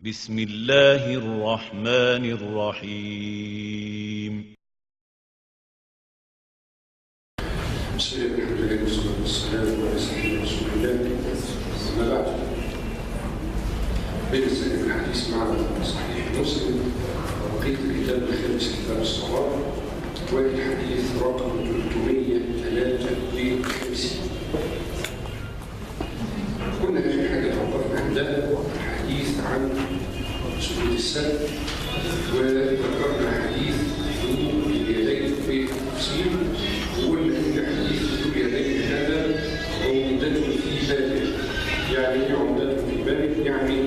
بسم الله الرحمن الرحيم. بسم الله الحمد لله والصلاة والسلام على سيدنا رسول الله. أما بعد، بنستكمل الحديث مع صحيح مسلم وبقية الكتاب الخامس كتاب الصلاة، والحديث رقم 353. كنا آخر حاجة توقفنا عندها الحديث عن سجود السهو، وذكرنا حديث وضوء اليدين في التفصيل، وقلنا ان حديث وضوء اليدين هذا عمدة في بابه. يعني ايه عمدة في بابه؟ يعني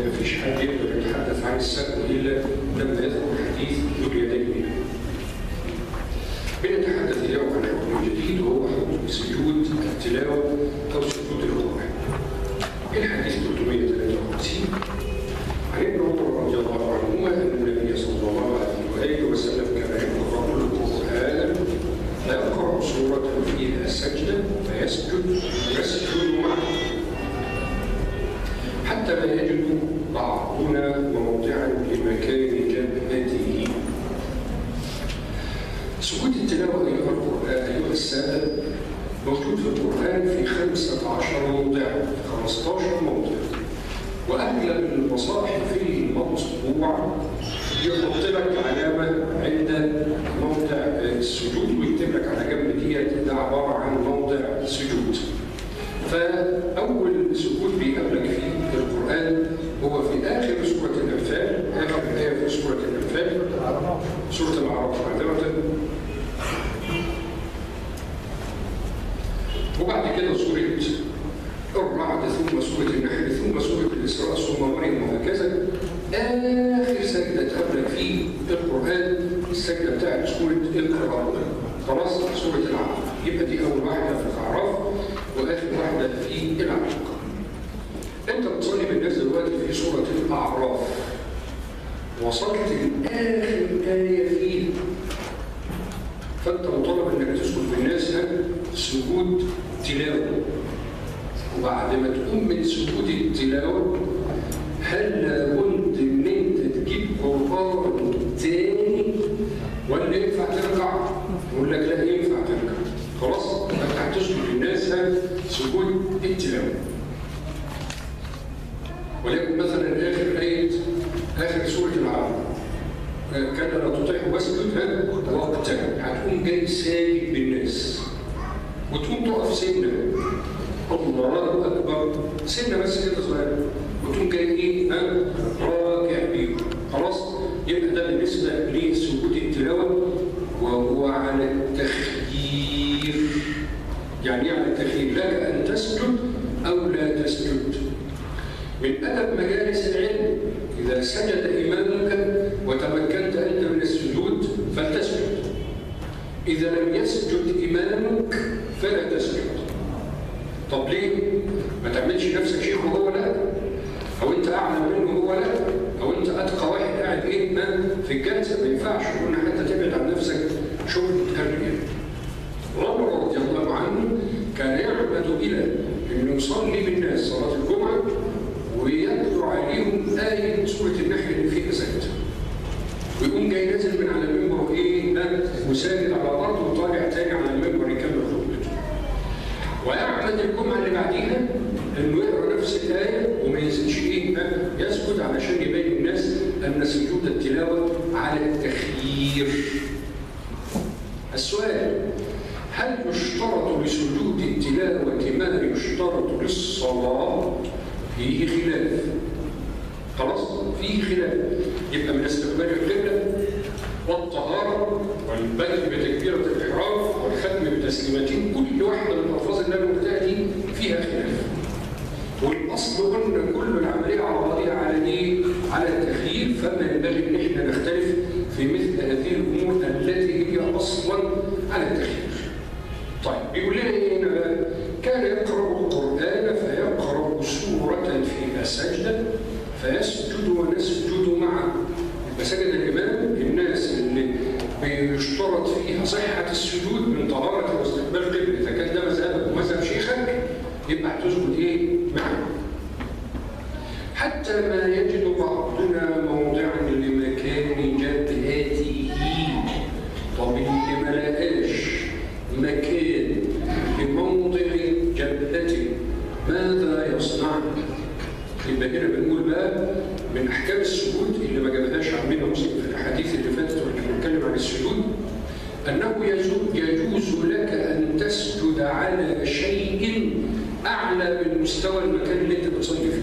مفيش حد يقدر يتحدث عن السهو الا لما يذكر حديث وضوء اليدين. بنتحدث اليوم عن حكم جديد، وهو حكم سجود التلاوة او سجود القرآن. الحديث 353 عن ابن عمر رضي الله عنهما ان النبي صلى الله عليه وسلم كان يقرأ القرآن فيقرأ سورة فيها سجدة فيسجد معه حتى لا يجد بعضنا موضعا لمكان جبهته. سجود التلاوة أيها السادة موجود في القرآن في 15 موضع، 15 موضع، وأغلب المصاحف المطبوعة يحط لك علامة عند موضع السجود ويكتب لك على جنب ديت ده عبارة عن موضع السجود. فأول سجود بيقابلك فيه في القرآن هو في آخر سورة الأنفال، آخر آية في سورة الأنفال، سورة الأعراف معذرة، وبعد كده سورة الرعد، ثم سورة النحل، ثم سورة الإسراء، ثم مريم، وهكذا. آخر سجدة تقابلك في القرآن السجدة بتاعت سورة القرآن، خلاص، سورة العظي. يبقى دي أول واحدة في الأعراف وآخر واحدة في العلق. أنت بتصلي بالناس دلوقتي في سورة الأعراف، وصلت لآخر آية فيه، فأنت مطالب إنك تسجد بالناس سجود تلاوة. وبعد ما تقوم من سجود التلاوة، هل لابد إن أنت تجيب قرآن تاني ولا ينفع ترجع؟ يقول لك لا، ينفع ترجع. خلاص، أنت هتسجد للناس سجود التلاوة. ولكن مثلا آخر سورة العظي، كان لا تطيع واسجد وقتا، هتقوم جاي ساجد بالناس وتقوم تقف سنة، الله أكبر، سنة بس كده صغيرة، وتقوم جاي إيه؟ راكع بيه. خلاص، يبقى ده بالنسبة لسجود التلاوة، وهو على التخيير. يعني على التخيير، لك أن تسجد أو لا تسجد. من أدب مجالس العلم إذا سجد إمامك وتمكنت أنت من السجود فلتسجد، إذا لم يسجد إمامك فلا تسجد. طب ليه؟ ما تعملش نفسك شيخ وهو لا، أو أنت أعلم منه وهو لا، أو أنت أتقى واحد قاعد إيه في الجلسة. ما ينفعش، قلنا حتى تبعد عن نفسك شغل الرجال. عمر رضي الله عنه كان يعمد إلى أن يصلي بالناس صلاة الجمعة ويتلو عليهم آية سورة النحل اللي فيها سجدة، ويقوم جاي نازل من على المنبر وساجد على الأرض وطالع تاني على المنبر يكمل خطبته. ويعمد الجمعة اللي بعديها إنه يقرأ نفس الآية وما ينزلش يسجد، علشان يبين الناس أن سجود التلاوة على التخيير. السؤال: هل يشترط لسجود التلاوة ما يشترط للصلاة؟ فيه خلاف. خلاص، فيه خلاف. يبقى من استقبال القبلة والطهارة والبدء بتكبيرة الإحرام والختم بتسليمتين، كل واحدة من الألفاظ اللي أنا قلتها دي فيها خلاف. والأصل أن كل العملية على بعضها على إيه؟ على التخيير، فما ينبغي إن إحنا نختلف في مثل هذه الأمور التي هي أصلا على التخيير. طيب، بيقول لنا إيه هنا؟ كان يقرأ القرآن فيقرأ سورة فيها سجدة فيسجد ونسجد معه. مساجد الإمام الناس اللي بيشترط فيها صحة السجود من طهارة واستقبال قبل، إذا كان ده مذهبك ومذهب شيخك يبقى هتسجد إيه؟ معه. حتى حتى ما يجد بعضنا موضعا لمكان جبهته. طب اللي ما لقاش مكان لموضع جبهته ماذا يصنع؟ يبقى هنا بنقول بقى من احكام السجود اللي ما جابهاش عمنا مسلم في الاحاديث اللي فاتت واللي بنتكلم عن السجود، انه يجوز لك ان تسجد على شيء اعلى من مستوى المكان اللي انت بتصلي فيه.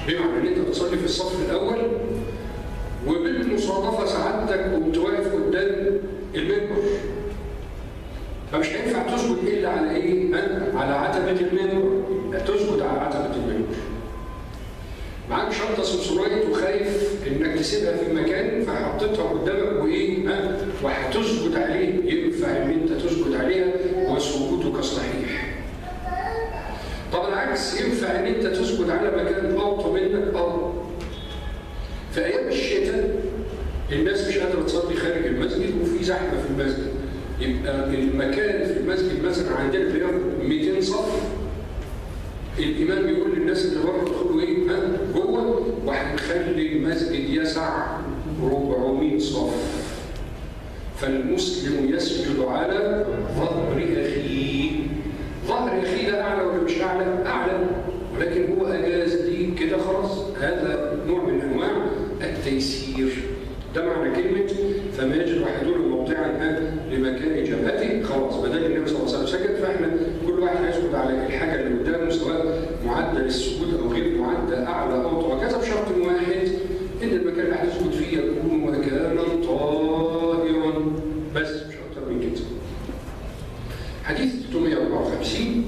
بمعنى ان انت بتصلي في الصف الاول وبالمصادفه سعادتك قمت واقف قدام المنبر، فمش هينفع تسجد الا على ايه؟ على عتبه المنبر، تسجد على عتبه المنبر. معاك شنطه سمسورايت وخايف انك تسيبها في مكان فحطيتها قدامك وايه؟ وهتسجد عليه، ينفع ان انت تسجد عليها وسجودك صحيح. طب العكس، ينفع ان انت تسجد على مكان اوطى منك. في ايام الشتاء الناس مش قادره تصلي خارج المسجد وفي زحمه في المسجد، يبقى المكان في المسجد مثلا عندنا بياخد 200 صف، الامام بيقول للناس اللي بره ادخلوا ايه؟ جوه، وهنخلي المسجد يسع 400 صف. فالمسلم يسجد على ظهر اخيه. ظهر اخيه ده اعلى ولا مش اعلى؟ اعلى، ولكن هو اجاز دي كده خلاص. هذا نوع من انواع التيسير. ده معنى كلمه فما يجد احدنا موضعا لمكان جبهته. خلاص بدل النبي صلى الله عليه وسلم سجد، فاحنا كل واحد هيسجد على الحاجه اللي قدامه سواء معدل السجود او غير معدل، اعلى او وكذا، بشرط واحد ان المكان اللي هتسجد فيه يكون مكانا طاهرا، بس مش اكتر من كده. حديث 354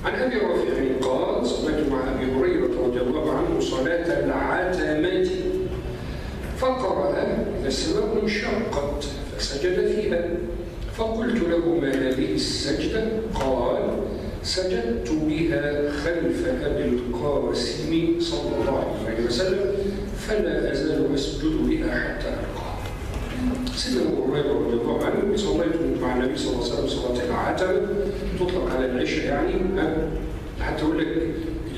عن ابي رافع قال: صليت مع ابي هريره رضي الله عنه صلاه العتمه فقرأ: إذا السماء انشقت فسجد فيها. فقلت له: ما هذه السجدة؟ قال: سجدت بها خلف أبي القاسم صلى الله عليه وسلم فلا أزال أسجد بها حتى ألقاه. سيدنا أبو هريرة رضي الله عنه: صليت مع النبي صلى الله عليه وسلم صلاة العتمة، تطلق على العشاء يعني، حتى أقول لك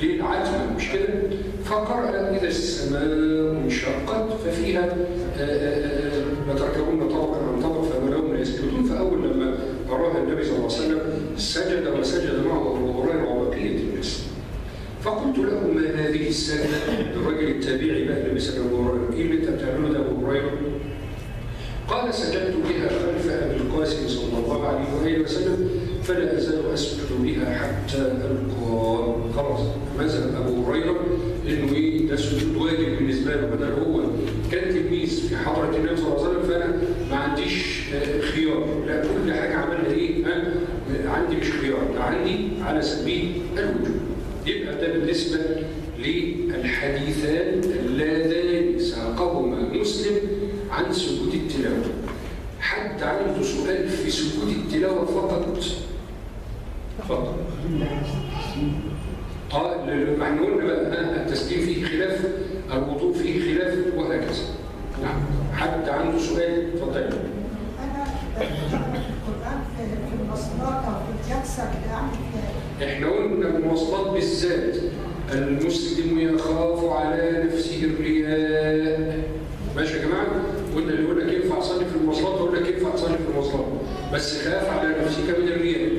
ليه العتمة مش كده؟ فقرأ: إذا السماء انشقت ففيها لتركبن طبقا عن طبق فما لهم يسجدون. فأول لما أراها النبي صلى الله عليه وسلم سجد، وسجد معه أبو هريرة وبقية الناس. فقلت له: ما هذه السجدة؟ الرجل التابعي بقى اللي بيسأل أبو هريرة: إيه اللي أنت بتعمله ده أبو هريرة؟ قال: سجدت بها خلف أبي القاسم صلى الله عليه وسلم فلا أزال أسجد بها حتى ألقاه. خلاص مذهب أبو هريرة إنه إيه؟ ده سجود واجب بالنسبة له، بدل هو كان تلميذ في حضرة النبي صلى الله عليه وسلم فأنا ما عنديش خيار، لا كل حاجة عملها إيه؟ عندي مش خيار، ده عندي على سبيل الوجوب. يبقى ده بالنسبة للحديثان اللذان ساقهما مسلم عن سجود التلاوة. حد عنده سؤال في سجود التلاوة فقط؟ فقط. ما احنا قلنا بقى التسليم فيه خلاف، الوضوء فيه خلاف، وهكذا. نعم. حد عنده سؤال؟ اتفضل. انا القرآن في المواصلات او في الجلسة احنا قلنا المواصلات بالذات المسلم يخاف على نفسه الرياء. ماشي يا جماعه؟ قلنا اللي يقول لك ينفع اصلي في المواصلات اقول لك ينفع تصلي في المواصلات، بس خاف على نفسك من الرياء.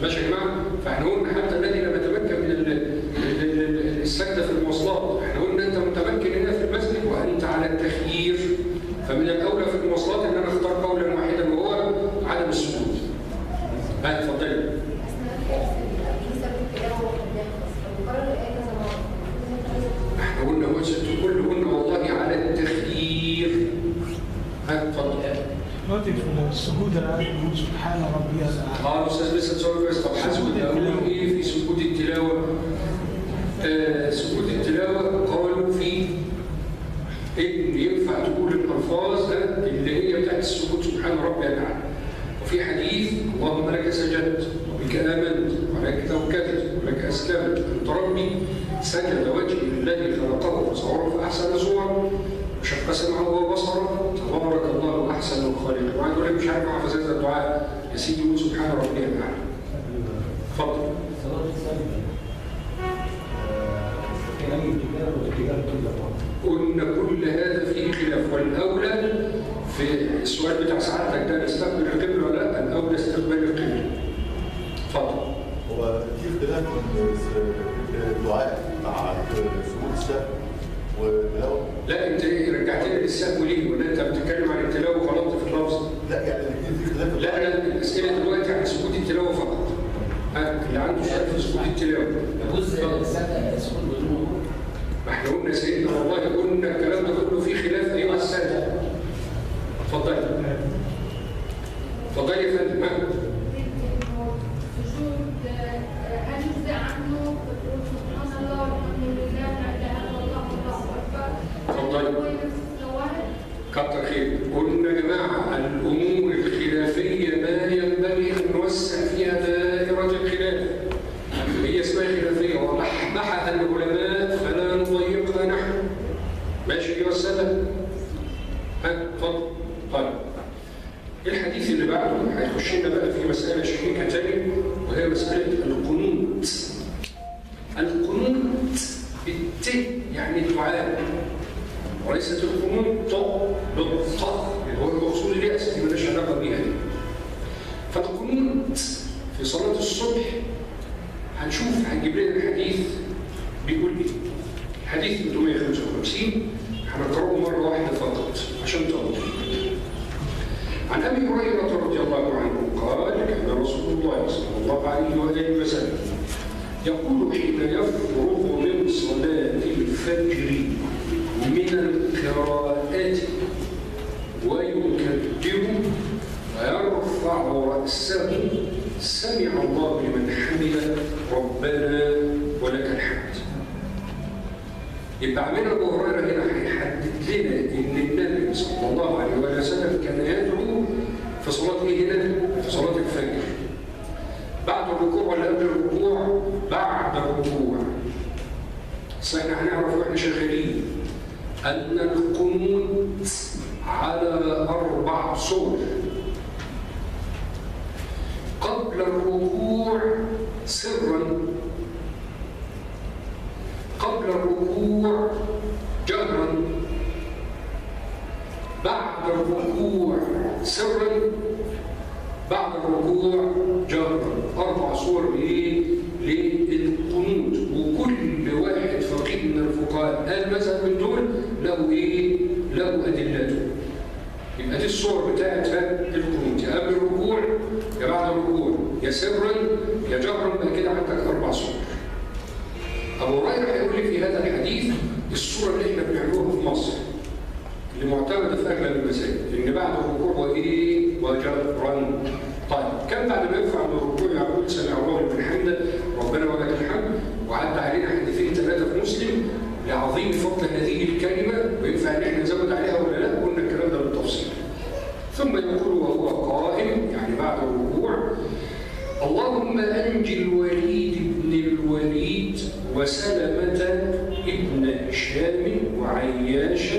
ماشي يا جماعه؟ فاحنا قلنا حتى الذي لم يتمكن من السجده في المواصلات، احنا قلنا انت متمكن هنا في المسجد وانت على التخيير، فمن الاولى في المواصلات ان انا اختار قولا واحدا وهو عدم السجود. اتفضلي. احنا قلنا كلهن والله على التخيير. اتفضل. دلوقتي في السجود انا بقول سبحان ربي الاعلى. استاذ لسه تصور بس. طب هسجد اقول ايه في سجود التلاوه؟ سجود التلاوه قالوا فيه ان ينفع تقول الالفاظ اللي هي بتاعت السجود سبحان ربي الاعلى. وفي حديث: اللهم لك سجدت وبك امنت ولك توكلت ولك اسلمت انت ربي سجد وجهي الذي خلقه فصوره فاحسن صوره وشق سمعه وبصره تبارك الله احسن الخالقين. وعايز اقول لك مش عارف احفظ هذا الدعاء يا سيدي قول سبحان ربي الاعلى. اتفضل. صلاه السجده قلنا كل هذا فيه خلاف، والأولى في السؤال بتاع سعادتك ده نستقبل القبلة ولا لا؟ الأولى استقبال القبلة. اتفضل. هو في اختلاف في الدعاء مع سجود السهو والتلاوة؟ لا انت رجعتني للسهو ليه؟ ولا انت بتتكلم عن التلاوة وغلطت في اللفظ؟ لا يعني الاثنين في اختلاف. لا الأسئلة دلوقتي عن سجود التلاوة فقط. اللي عنده سؤال في سجود التلاوة. يجوز سجود بدون وضوء؟ ما احنا قلنا سيدنا والله قلنا الكلام ده كله فيه خلاف ايها السادة. اتفضلي. اتفضلي يا فندم. السجود هل يجزئ عنه سبحان الله والحمد لله لا اله الا الله والله اكبر؟ اتفضلي. كتر خير. قلنا يا جماعه الامور الخلافيه ما ينبغي ان نوسع فيها دائره الخلاف. هي اسمها خلافيه وبحبحها العلماء فلا نضيقها نحن. ماشي ايها الساده؟ اتفضل. طيب. الحديث اللي بعده هيخش لنا بقى في مسألة شكيكة تانية وهي مسألة القنوت. القنوت بالت يعني الدعاء وليست القنوت بالطاء اللي هو المقصود اليأس دي مالهاش علاقة بيها دي. فالقنوت في صلاة الصبح هنشوف هنجيب لنا الحديث بيقول ايه. الحديث 355 هنقرأه مرة واحدة فقط عشان تقدر. عن أبي هريرة رضي الله عنه قال كان رسول الله صلى الله عليه وآله وسلم يقول حين يفرغ من صلاة الفجر من القراءات ويكبر ويرفع رأسه سمع الله لمن حمده ربنا ولك الحمد. يبقى عمنا أبو هريرة هنا هيحدد لنا إن النبي صلى الله عليه وسلم كان يدعو في صلاة إيه هنا؟ في صلاة الفجر. بعد الركوع ولا قبل الركوع؟ بعد الركوع. بس احنا هنعرف واحنا شغالين أن القنوت على 4 صور. قبل الركوع سرا، قبل الركوع جهرا، بعد الركوع سرا، بعد الركوع جهرا. 4 صور للقنوت، وكل واحد فقيه من الفقهاء قال مثلا من دول له ايه؟ له ادلته. يبقى دي الصور بتاعت القنوت، يا قبل الركوع يا بعد الركوع يا سرا يا جهرا. بقى كده عندك 4 صور. أبو هريرة هيقول لي في هذا الحديث الصورة اللي احنا بنعملوها في مصر اللي معتمدة في أغلب المساجد إن بعد الركوع وإيه؟ وجهرا. طيب كم بعد ما يرفع من الركوع يقول سمع الله لمن حمده ربنا ولك الحمد؟ وعدى علينا حديثين 3 في مسلم لعظيم فضل هذه الكلمة وينفع إن احنا نزود عليها ولا لا؟ قلنا الكلام ده بالتفصيل. ثم يقول وهو قائم يعني بعد الركوع اللهم أنجي الوليد بن الوليد وسلمة ابن هشام وعياش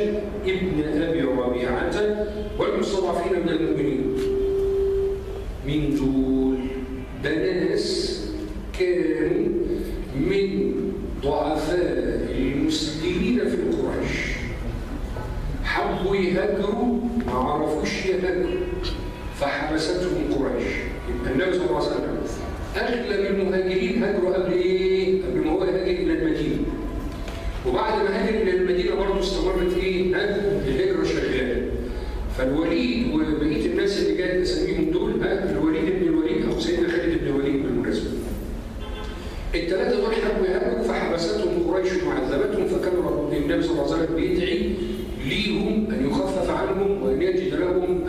ابن أبي ربيعة والمستضعفين من المؤمنين. من دول ده ناس كانوا من ضعفاء المسلمين في قريش، حبوا يهاجروا ما عرفوش يهاجروا فحبستهم قريش. يبقى النبي صلى الله عليه وسلم اغلب المهاجرين هاجروا قبل ايه؟ قبل ما هو يهاجر الى المدينه. وبعد ما هاجر الى المدينه برضه استمرت ايه؟ الهجره شغاله. فالوليد وبقيه الناس اللي جايه اساميهم دول الوليد بن الوليد اخو سيدنا خالد بن الوليد بالمناسبه. ال3 دول حبوا يهاجروا فحبستهم قريش وعذبتهم، فكان النبي صلى الله عليه وسلم بيدعي ليهم ان يخفف عنهم وان يجد لهم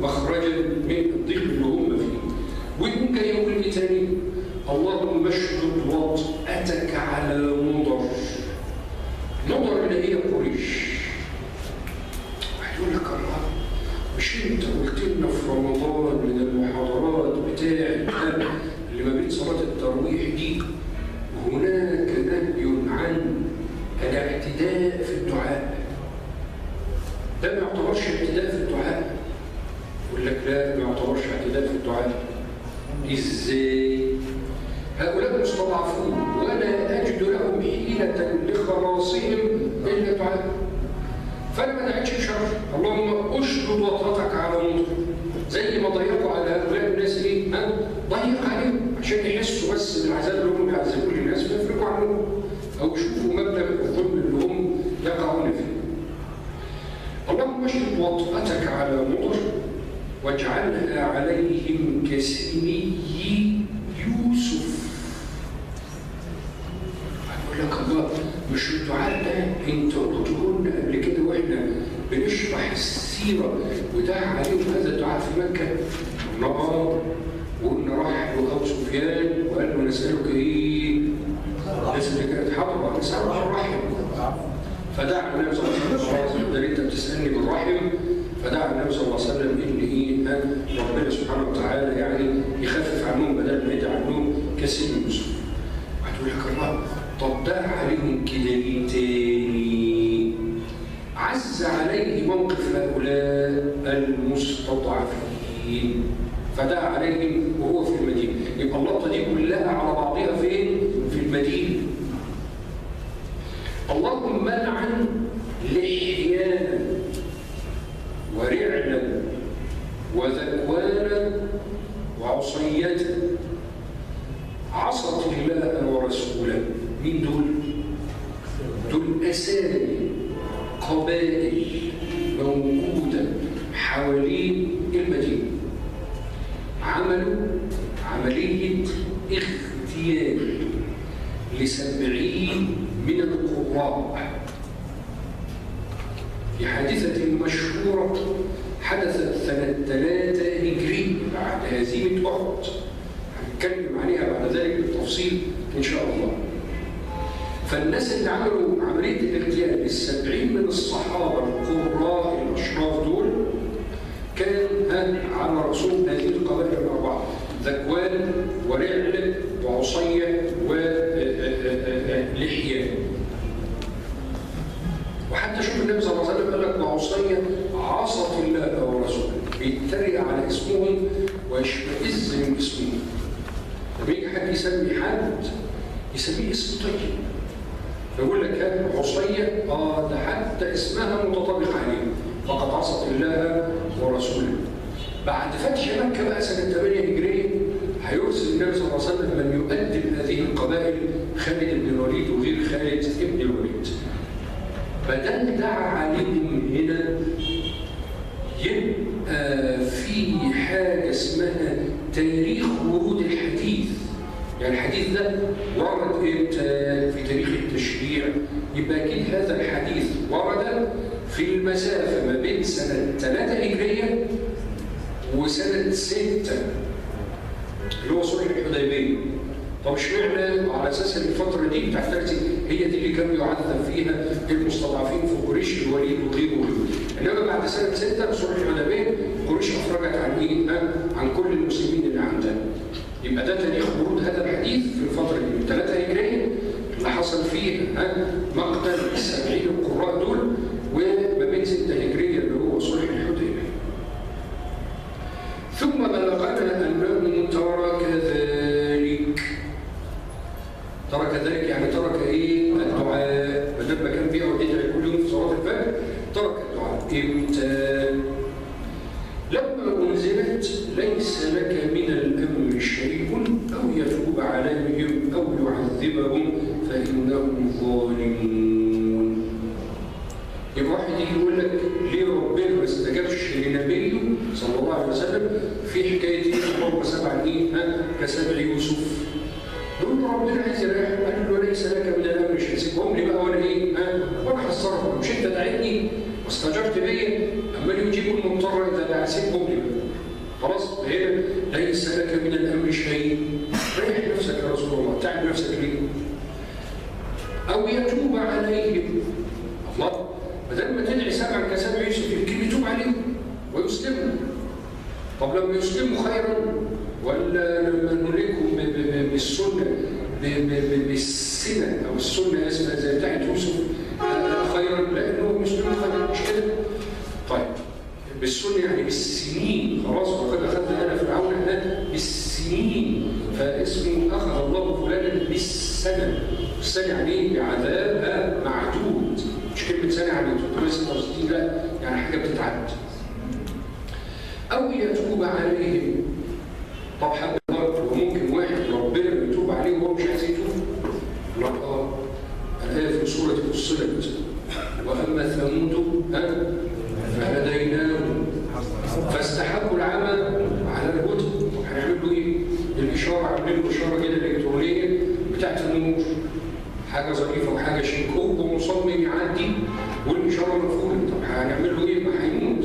مخرجا من الضيق اللي هم فيه. ويقوم جاي يقول لي تاني اللهم اشدد وطأتك على مضر. مضر اللي هي قريش. هيقول لك الله مش انت قلت لنا في رمضان من المحاضرات بتاعت اللي ما بين صلاه التراويح دي هناك نهي عن الاعتداء في الدعاء. ده ما يعتبرش اعتداء في الدعاء. يقول لك لا ما يعتبرش اعتداء في الدعاء. ازاي؟ هؤلاء مستضعفون ولا اجد لهم حيلة لخلاصهم الا دعاء. فانا ما دعيتش بشر، اللهم اشدد وطأتك على مطر، زي ما ضيقوا على هؤلاء الناس ايه؟ ضيق عليهم عشان يحسوا بس بالعذاب اللي هم بيعذبوا للناس فيفرجوا عنهم او يشوفوا مبلغ الظلم اللي هم يقعون فيه. اللهم اشدد وطأتك على مطر واجعلها عليهم كسني يوسف. أقول لك الله مش الدعاء ده انت قلته لنا قبل كده واحنا بنشرح السيره ودعا عليهم هذا الدعاء في مكه؟ نار وقلنا راح له ابو سفيان وقال له نسالك ايه؟ الناس اللي كانت حاضره نسالك الرحم. فدعا النبي صلى الله عليه وسلم ده انت بتسالني بالرحم، فدعا النبي صلى الله عليه وسلم ان ايه؟ ربنا سبحانه وتعالى يعني يخفف عنهم بدل ما يدعي عنهم كسن يوسف. هتقول لك الله طب دعا عليهم كده ليه تاني؟ عز عليه موقف هؤلاء المستضعفين فدعا عليهم وهو في المدينه. يبقى اللقطه دي كلها على بعضها فين؟ في المدينه. اللهم لعن لحيانا ورعلا وذكوانا وعصية عصت الله ورسوله. مين دول؟ دول أسامي قبائل موجودة حوالين المدينة عملوا عملية اغتيال ل70 من القراء في حادثة مشهورة حدثت سنة 3 هجري بعد هزيمة أحد. هنتكلم عليها بعد ذلك بالتفصيل إن شاء الله. فالناس اللي عملوا عملية الاغتيال ل70 من الصحابة القراء الأشراف دول كان على رسوم هذه القبائل الأربعة: ذكوان ورعل وعصية ولحية. وحتى شوف النبي صلى الله عليه وسلم قال لك وعصية عصت الله ورسوله، بيتريق على اسمهم ويشمئز من اسمهم. لما يجي حد يسمي حد يسميه اسم طيب، فيقول لك عصية ده حتى اسمها متطابق عليه فقد عصت الله ورسوله. بعد فتح مكة بقى سنة 8 هجرية هيرسل النبي صلى الله عليه وسلم من يؤدب هذه القبائل خالد بن الوليد وغير خالد بن الوليد. بدل دعا عليهم هنا يبقى في حاجة اسمها تاريخ ورود الحديث. يعني الحديث ده ورد امتى في تاريخ التشريع؟ يبقى اكيد هذا الحديث ورد في المسافة ما بين سنة 3 هجرية وسنة 6 اللي هو صلح الحديبية. طب اشمعنى على اساس ان الفترة دي بتاعت هي دي اللي كانوا يعذب فيها المستضعفين في قريش الوليد وغيره وغيره. انما بعد سنة 6 صلح الحديبية قريش افرجت عن ايه؟ عن كل المسلمين اللي عندها. يبقى ده تاريخ ورود هذا الحديث في الفترة دي 3 هجرية اللي حصل فيها مقتل 70 القراء دول، وما بين 6 هجرية اللي هو صلح الحديبية. ثم بلغنا أنه ترك ذلك. ترك ذلك يعني ترك ايه؟ الدعاء. بدل ما كان بيقعد يدعي كل يوم في صلاة الفجر ترك الدعاء. امتى؟ لما أنزلت ليس لك من الأمر شيء أو يتوب عليهم أو يعذبهم فإنهم ظالمون. يبقى واحد يجي يقول لك ليه ربنا ما استجابش لنبيه صلى الله عليه وسلم في حكاية اللهم سبع ايه؟ كسبع يوسف. يقول له ربنا عايز يريحهم، قال له ليس لك من الأمر شيء، سيبهم لي بقى وأنا ايه؟ وأنا حصرهم. مش أنت دعيتني واستجبت بيا؟ أما يجيب المضطر إذا دعا سيبهم لي. خلاص هنا ليس لك من الأمر شيء. ريح نفسك يا رسول الله، تعب نفسك ليه؟ أو يتوب عليهم. الله بدل ما تدعي 7 كسبع يوسف يمكن يتوب عليهم ويسلموا. طب لما يسلموا خيرا ولا لما نهلكهم بالسنة بالسنة أو السنة اسمها زي بتاعت يوسف خيرا لأنهم يسلموا خيرا، مش كده؟ طيب بالسنة يعني بالسنين. خلاص وقد أخذنا أنا فرعون بالسنين فاسمه أخذ الله فلانا بالسنة. السنة يعني بعذاب معدود، مش كلمة كلمة سنة يعني 366 لا، يعني حاجة بتتعد. أو يتوب عليهم. طب حد برضه ممكن واحد ربنا يتوب عليه وهو مش عايز يتوب؟ لا الآية في سورة فصلت وأما ثمود فهديناهم فاستحبوا العمى على الهدى. هنعمل له ايه؟ الاشاره عاملين له اشاره كده الكترونيه بتاعت النور، حاجه ظريفه وحاجه شيك، هو مصمم يعدي والاشاره مقفوله. طب هنعمل له ايه؟ ما هيموت.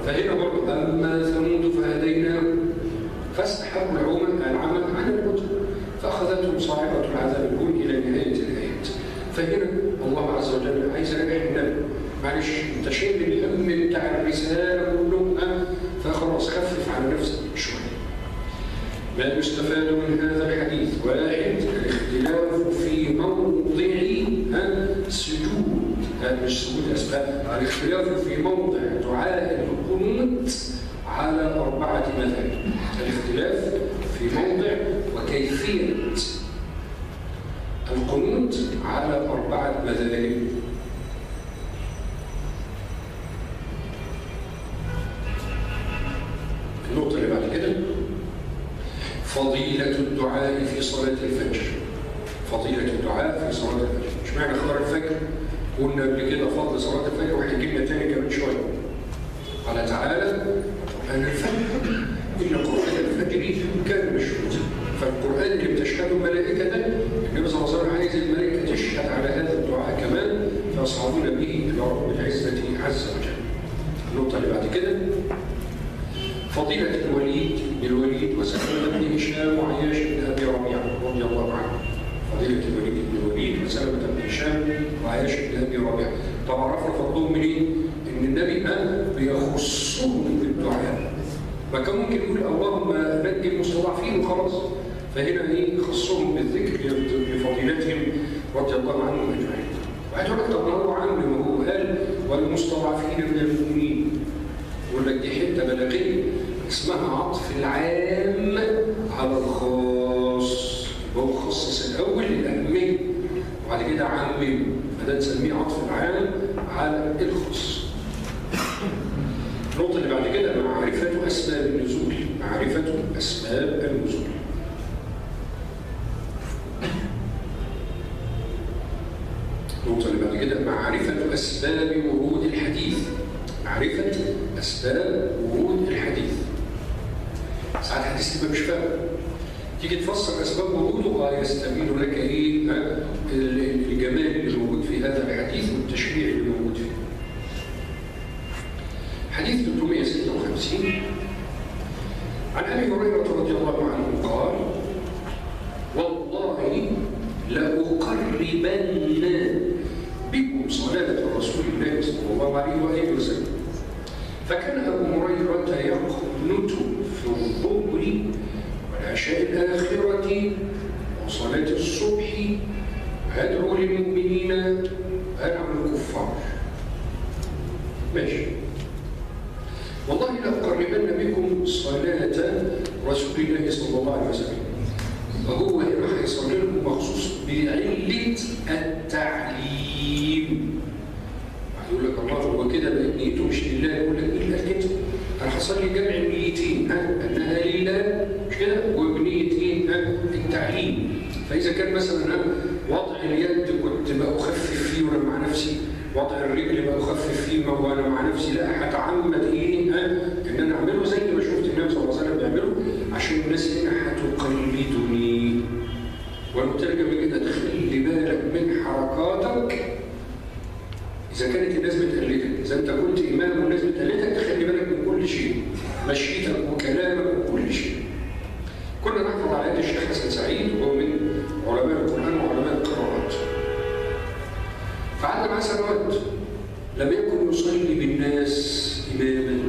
فهنا برضه اما ثمود فهديناهم فاستحبوا العمى على الهدى فاخذتهم صاعقه العذاب الهون الى نهايه الايات. فهنا الله عز وجل عايزنا احنا معلش انت شايل الهم بتاع الرساله كلهم فخلاص خفف على نفسك شويه. ما يستفاد من هذا الحديث: واحد، الاختلاف في موضع السجود، هذا مش سجود اسباب، الاختلاف في موضع دعاء القنوت على 4 مذاهب. الاختلاف في موضع وكيفيه القنوت على 4 مذاهب. النقطة اللي بعد كده: فضيلة الدعاء في صلاة الفجر. فضيلة الدعاء في صلاة الفجر. اشمعنى اختار الفجر؟ قلنا قبل كده فضل صلاة الفجر وهيجي لنا تاني كمان شوية. قال تعالى: قرآن الفجر إن قرآن الفجر كان مشهودا. فالقرآن اللي بتشهده الملائكة ده النبي صلى الله عليه وسلم عايز الملائكة تشهد على هذا الدعاء كمان فيصعدون به إلى رب العزة عز وجل. النقطة اللي بعد كده: فضيلة الوليد وسلمة بن هشام وعياش بن أبي ربيعة رضي الله عنه. فضيلة الوليد وسلمة بن هشام وعياش بن أبي ربيعة. طبعا عرفنا فضلهم منين؟ إن النبي بيخصهم بالدعاء. ما كان ممكن يقول اللهم نجي المستضعفين وخلاص. فهنا خصهم بالذكر لفضيلتهم رضي الله عنهم أجمعين. وهتقول لك طب ما هو عام ما هو قال والمستضعفين من المؤمنين. يقول لك دي حته بلاغيه اسمها عطف العام على الخاص. هو خصص الاول للاهميه وبعد كده عمم، فده نسميه عطف العام على الخاص. النقطه اللي بعد كده: معرفه اسباب النزول. معرفه اسباب النزول. النقطه اللي بعد كده: معرفه اسباب ورود الحديث. معرفة أسباب ورود الحديث. ساعات الحديث تبقى مش فاهم، تيجي تفسر أسباب وروده يستبين لك الجمال اللي موجود في هذا الحديث والتشريع اللي موجود فيه. حديث 356 عن أبي هريرة رضي الله عنه قال: والله لأقربن بكم صلاة رسول الله صلى الله عليه وآله وسلم. فكان أبو هريرة يقنت في الظهر والعشاء الآخرة وصلاة الصبح ويدعو للمؤمنين ويدعو للكفار. ماشي. والله لأقربن بكم صلاة رسول الله صلى الله عليه وسلم. فهو هنا هيصلي لكم مخصوص بعلة التعليم. يقول لك الله هو كده بقت نيته مش لله، يقول لك الا كده انا هصلي جمع النيتين انها لله مش كده وبنيه التعليم. فاذا كان مثلا وضع اليد كنت بقى اخفف فيه وانا مع نفسي، وضع الرجل بقى اخفف فيه وانا مع نفسي، لا هتعمد ان انا اعمله زي ما شفت النبي صلى الله عليه وسلم بيعمله عشان الناس هنا هتقلدني. والمترجم كده: تخلي بالك من حركاتك إذا كانت الناس بتقلدك. إذا أنت كنت إمام والناس بتقلدك تخلي بالك من كل شيء، مشيتك وكلامك وكل شيء. كنا نحفظ على يد الشيخ حسن سعيد وهو من علماء القرآن وعلماء القراءات. فعلم معاه سنوات لم يكن يصلي بالناس إماما.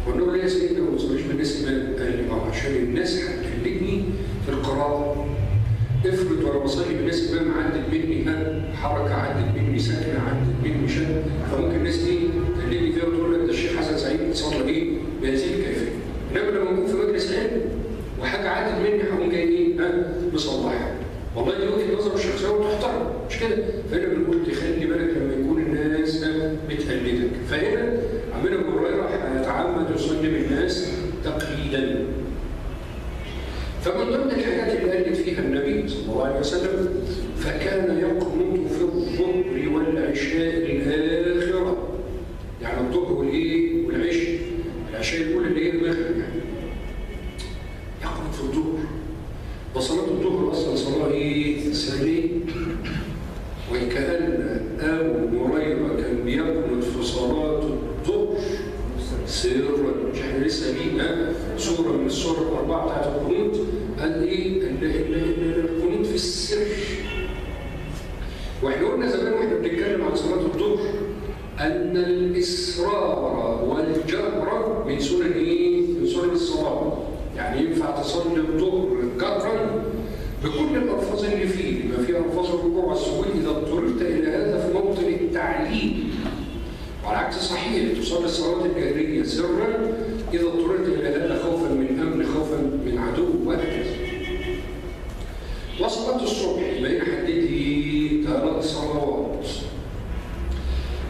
وقلنا له: يا سيدنا ما تصليش بالناس إماما. قال لي: عشان الناس هتقلدني في القراءة. افرض وانا بصلي بالناس امام عدت مني حركه، عدت مني سكنه، عدت مني شد، فممكن الناس دي تقلدني فيها وتقول لك ده الشيخ حسن سعيد صلى بهذه الكيفيه. انما لما نكون في مجلس علم وحاجه عدت مني هقوم جاي مصلحها. والله دي وجهه نظر الشخصيه وتحترم مش كده. فهنا بنقول تخلي عليه وسلم فكان يقنط في الظهر والعشاء الآخرة، يعني الظهر والإيه والعشاء، العشاء الأولى اللي هي المغرب يعني يقنط في الظهر. وصلاة الظهر أصلا صلاة إيه؟ سرية، وكأن أبو هريرة كان بيقنط في صلاة الظهر سرا. مش احنا لسه لينا سورة من السور الأربعة بتاعت القنوت، قال إيه؟ القنوت في السر. واحنا قلنا زمان واحنا بنتكلم عن صلاة الظهر أن الإسرار والجهر من سنن إيه؟ من سنن الصلاة. يعني ينفع تصلي الظهر جهرا بكل الألفاظ اللي فيه، بما فيها ألفاظ الركوع والسجود إذا اضطررت إلى هذا في موطن التعليم. وعلى عكس صحيح تصلي الصلاة الجهرية سرا إذا اضطررت إلى هذا خوفا من أمن، خوفا من عدو، وهكذا. وصلاة الصبح بين حددي 3 صلوات.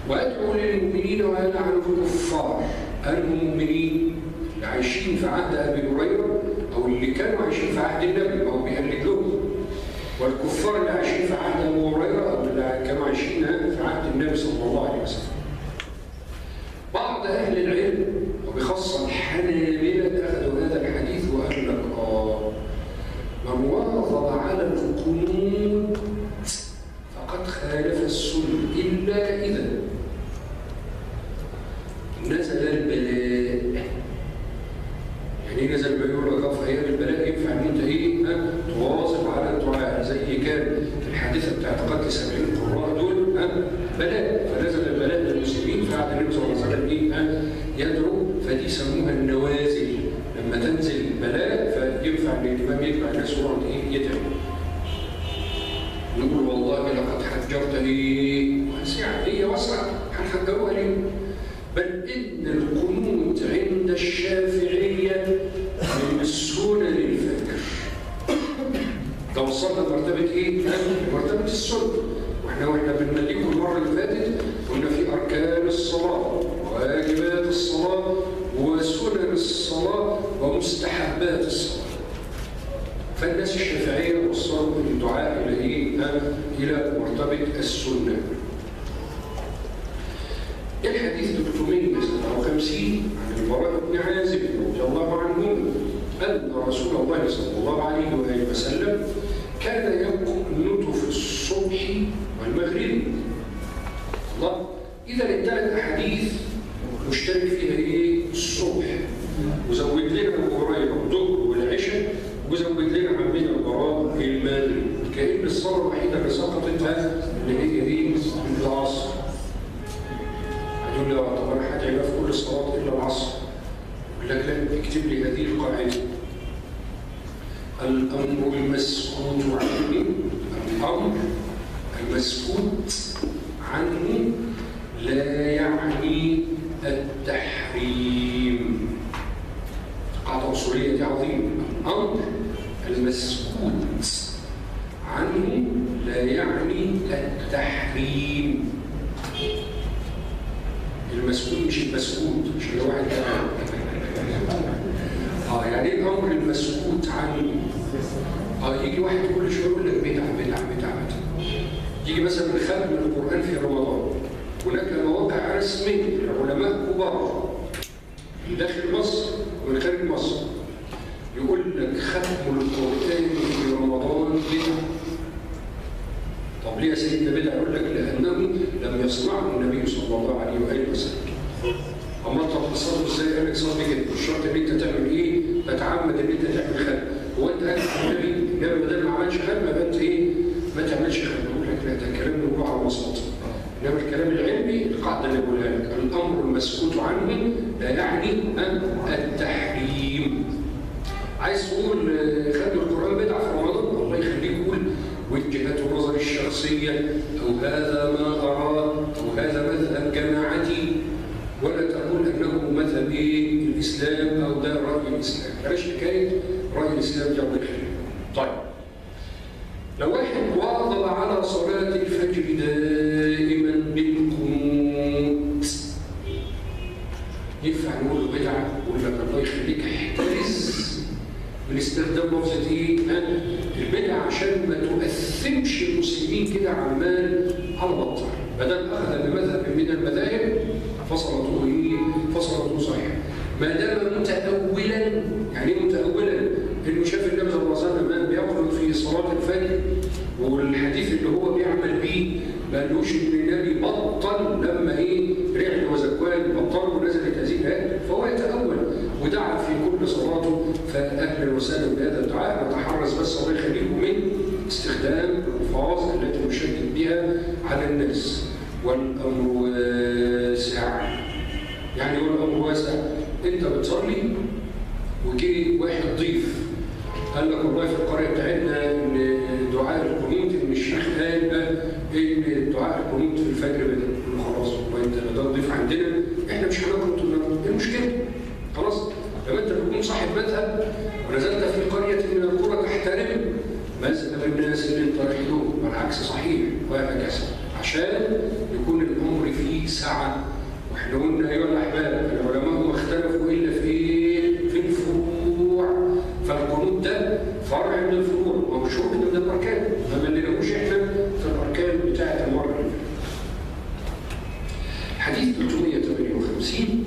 وأدعو للمؤمنين وألعن الكفار. المؤمنين اللي عايشين في عهد أبي هريرة أو اللي كانوا عايشين في عهد النبي أو بيقلد لهم، والكفار اللي عايشين في عهد أبي هريرة أو اللي كانوا عايشين في عهد النبي صلى الله عليه وسلم. بعض أهل العلم وبخاصة الحنابلة أخذوا هذا الحديث وقال لك من واظب على القنوت فقد خالف السنة إلا إذا نزل البلاء. يعني نزل البلاء يقول لك في أيام البلاء ينفع إن أنت إيه تواظب على الدعاء، زي كان في الحادثة بتاعت قتل 70 قراء دول بلاء، فنزل البلاء للمسلمين فقعد النبي صلى الله عليه وسلم إيه يدعو، فدي سموها النوازل. لما تنزل البلاء فينفع ان الامام يجمع الناس ويقعد ايه يدعو. نقول والله لقد حجرت ايه واسعه، هي واسعه هنحجروها ليه؟ بل ان القنوت عند الشافعيه من السنن الفجر. ده وصلنا لمرتبه ايه؟ مرتبه السنه. واحنا بنملكه المره اللي فاتت قلنا في اركان الصلاه وواجبات الصلاه وسنن الصلاة ومستحبات الصلاة. فالناس الشافعية وصلوا الدعاء إلى إيه؟ إلى مرتبة السنة. الحديث 357 عن البراء بن عازب رضي الله عنه أن رسول الله صلى الله عليه وآله وسلم كان يقنط في الصبح والمغرب. الله، إذا الثلاث أحاديث مشترك فيها ايه؟ الصبح، وزود لنا ابو هريره الظهر والعشاء، وزود لنا عمنا البراء المغرب. كأن الصلاه الوحيده اللي سقطت اللي هي ايه؟ العصر. هتقول لي طب انا هدعي في كل الصلاه الا العصر. اقول لك لا، اكتب لي هذه القاعده: الامر المسكوت عنه، الامر المسكوت عنه لا يعني التحريم. قاعدة أصولية دي عظيمة. الأمر المسكوت عنه لا يعني التحريم. المسكوت مش المسكوت، مش الواحد يعني ايه الأمر المسكوت عنه؟ يجي واحد كل شوية يقول لك بدعة. يجي مثلا ختم القرآن في رمضان. هناك مواقع رسمية لعلماء كبار داخل مصر ومن خارج مصر يقول لك ختم القرآن في رمضان بدعة. طب ليه يا سيدنا بدعة؟ يقول لك لأنه لم يصنعه النبي صلى الله عليه وآله وسلم. أما طب تصرف ازاي؟ قال لك صلي كده، مش شرط ان انت تعمل ايه؟ تتعمد ان انت تعمل ختم. هو انت قال النبي بدل ما عملش ختم يبقى انت ايه؟ ما تعملش ختم. يقول لك لا، ده الكلام نقول على الوسط. إنما الكلام العلمي القاعدة اللي بقولها لك: الأمر المسكوت عنه لا يعني التحريم. عايز تقول خد القرآن بدعة في رمضان، الله يخليك قول وجهة نظري الشخصية، أو هذا ما أراه، أو هذا مذهب جماعتي، ولا تقول أنه مذهب الإسلام أو ده رأي الإسلام. بلاش حكاية رأي الإسلام دي، الله يخليك. طيب، لو واحد واظب على صلاة الفجر دائما بالقنوت ينفع نقول له بدعة؟ يقول لك الله يخليك احترز من استخدام لفظة البدعة عشان ما تؤثمش المسلمين كده عمال على بطال، ما دام اخذ بمذهب من المذاهب فصلته صحيح. ما دام متأولا، يعني ايه متأولا؟ انه شاف النبي صلى الله عليه وسلم بيقعد في صلاه الفجر والحديث اللي هو بيعمل بيه ما قالوش ان النبي بطل لما رعد وزكوان بطل ونزلت هذه الايات، فهو يتأول ودعا في كل صلاته. فاهلا وسهلا بهذا الدعاء. نتحرز بس الله يخليكم من استخدام الالفاظ التي نشدد بها على الناس. والامر واسع. يعني والامر واسع، انت بتصلي وجي واحد ضيف قال لك والله في القريه بتاعتنا ان دعاء القنوت ان الشيخ قال ان دعاء القنوت في الفجر بدأ. خلاص والله انت ده ضيف عندنا، احنا مش هنقنط. ايه المشكله؟ خلاص لما انت بتكون صاحب مذهب ونزلت في قريه من القرى تحترم مذهب الناس اللي انت رايح له، والعكس صحيح وهكذا، عشان يكون الامر فيه سعه. واحنا قلنا ايها الاحباب العلماء ما اختلفوا الا في الفروع، فالقنوت ده فرع من الفروع ومش ركن من الاركان، فما نلاقوش احنا في الاركان بتاعه المره اللي فاتت. حديث 358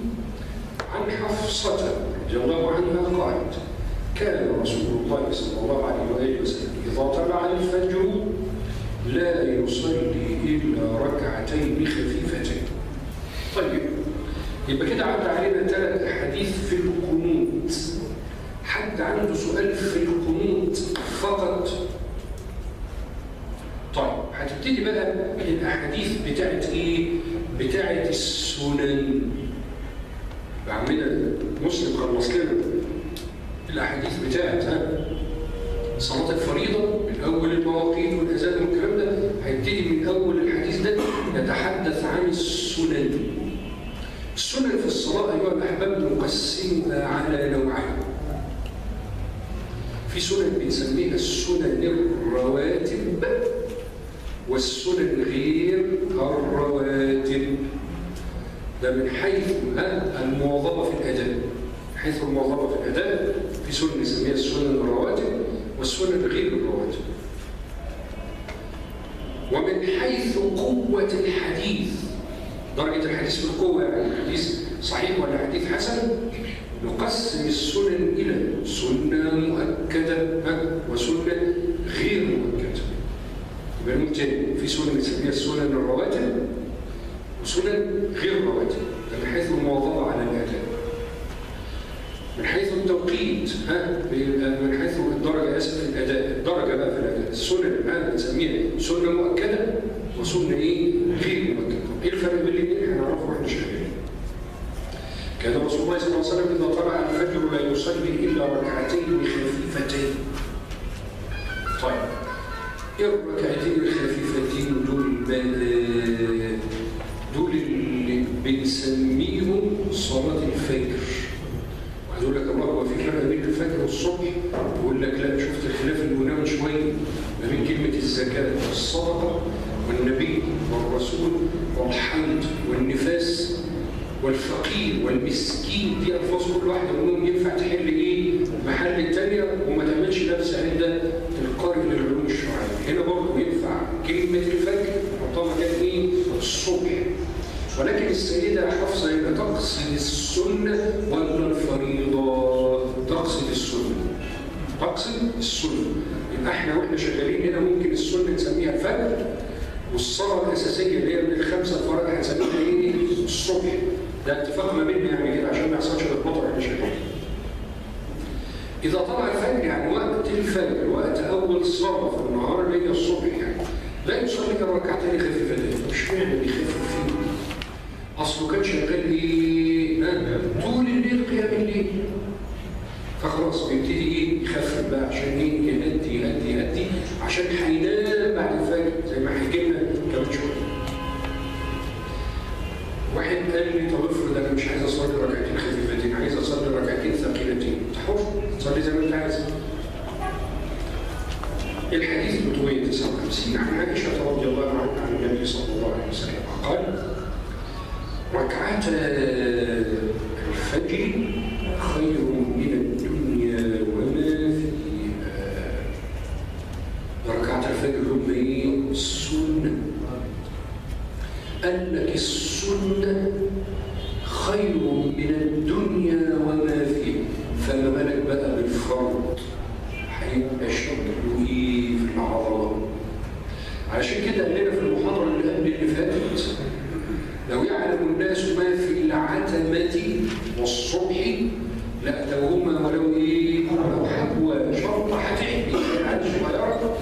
عن حفصه رضي الله عنها قالت: كان رسول الله صلى الله عليه واله وسلم اذا طلع الفجر لا يصلي الا ركعتين خفيفتين. طيب يبقى كده عدى علينا 3 احاديث في القنوت. حد عنده سؤال في القنوت فقط؟ طيب هتبتدي بقى الاحاديث بتاعت بتاعت السنن. عمنا مسلم خلص لنا الاحاديث بتاعت صلاه الفريضه من اول المواقيت والاذان والكلام ده. هيبتدي من اول الحديث ده يتحدث عن السنن. السنن في الصلاه ايها الاحباب نقسمها على نوعين. في سنن بنسميها السنن الرواتب والسنن غير الرواتب. ده من حيث المواظبه في الاداء. حيث المواظبه في الاداء في سنن نسميها السنن الرواتب والسنن غير الرواتب. ومن حيث قوه الحديث، درجه الحديث في القوه، يعني الحديث صحيح ولا حديث حسن، نقسم السنن إلى سنة مؤكدة وسنة غير مؤكدة. يبقى نقول تاني، في سنن نسميها السنن الرواتب وسنن غير رواتب، ده من حيث المواظبة على الأداء. من حيث التوقيت من حيث الدرجة في الأداء، الدرجة بقى في الأداء، السنن نسميها سنة مؤكدة وسنة غير مؤكدة. إيه الفرق بين الاثنين؟ هنعرفه واحنا شغالين. كان رسول الله صلى الله عليه وسلم إذا طلع الفجر لا يصلي إلا ركعتين خفيفتين. طيب إيه الركعتين الخفيفتين دول اللي بنسميهم صلاة الفجر. وهقول لك الله هو في فرق بين الفجر والصبح؟ يقول لك لا، شفت الخلاف اللي قلناه من شويه ما بين كلمة الزكاة والصدقة والنبي والرسول والحيض والنفاس والفقير والمسكين. دي ألفاظ كل واحدة منهم ينفع تحل محل التانية وما تعملش نفس عند القارئ للعلوم الشرعية. هنا برضه ينفع كلمة الفجر حطها مكان الصبح. ولكن السيدة حفصة هنا تقصد السنة ولا الفريضة؟ تقصد السنة. تقصد السنة. يبقى احنا واحنا شغالين هنا ممكن السنة نسميها الفجر، والصلاة الأساسية اللي هي من الخمسة الفرائض هنسميها الصبح. ده اتفاق ما بيننا يعني كده عشان ما يحصلش لخبطة واحنا شغالين. إذا طلع الفجر يعني وقت الفجر، وقت أول صلاة في النهار اللي هي الصبح، يعني لا يصلي إلا ركعتين خفيفتين. مش معنى بيخفف فيه؟ أصله كان شغال طول الليل قيام الليل، فخلاص بيبتدي يخفف بقى عشان يهدي عشان هينام بعد الفجر زي ما هيجي لنا كمان شويه. واحد قال لي طب افرض انا مش عايز اصلي ركعتين خفيفتين، عايز اصلي ركعتين ثقيلتين. حر تصلي زي ما انت عايز. الحديث 359 عن عائشه رضي الله عنها عن النبي صلى الله عليه وسلم قال: ركعتا الفجر خير من الدنيا وما فيها. السنة. قال لك السنة خير من الدنيا وما فيها، فما بالك بقى بالفرض، هيبقى شكله ايه في العظمة. عشان كده قال لنا في المحاضرة اللي قبل اللي فاتت: لو يعلم الناس ما في العتمة والصبح لأتوهما ولو ايه؟ ولو حبوة شرطة هتحكي العيال صغيرة.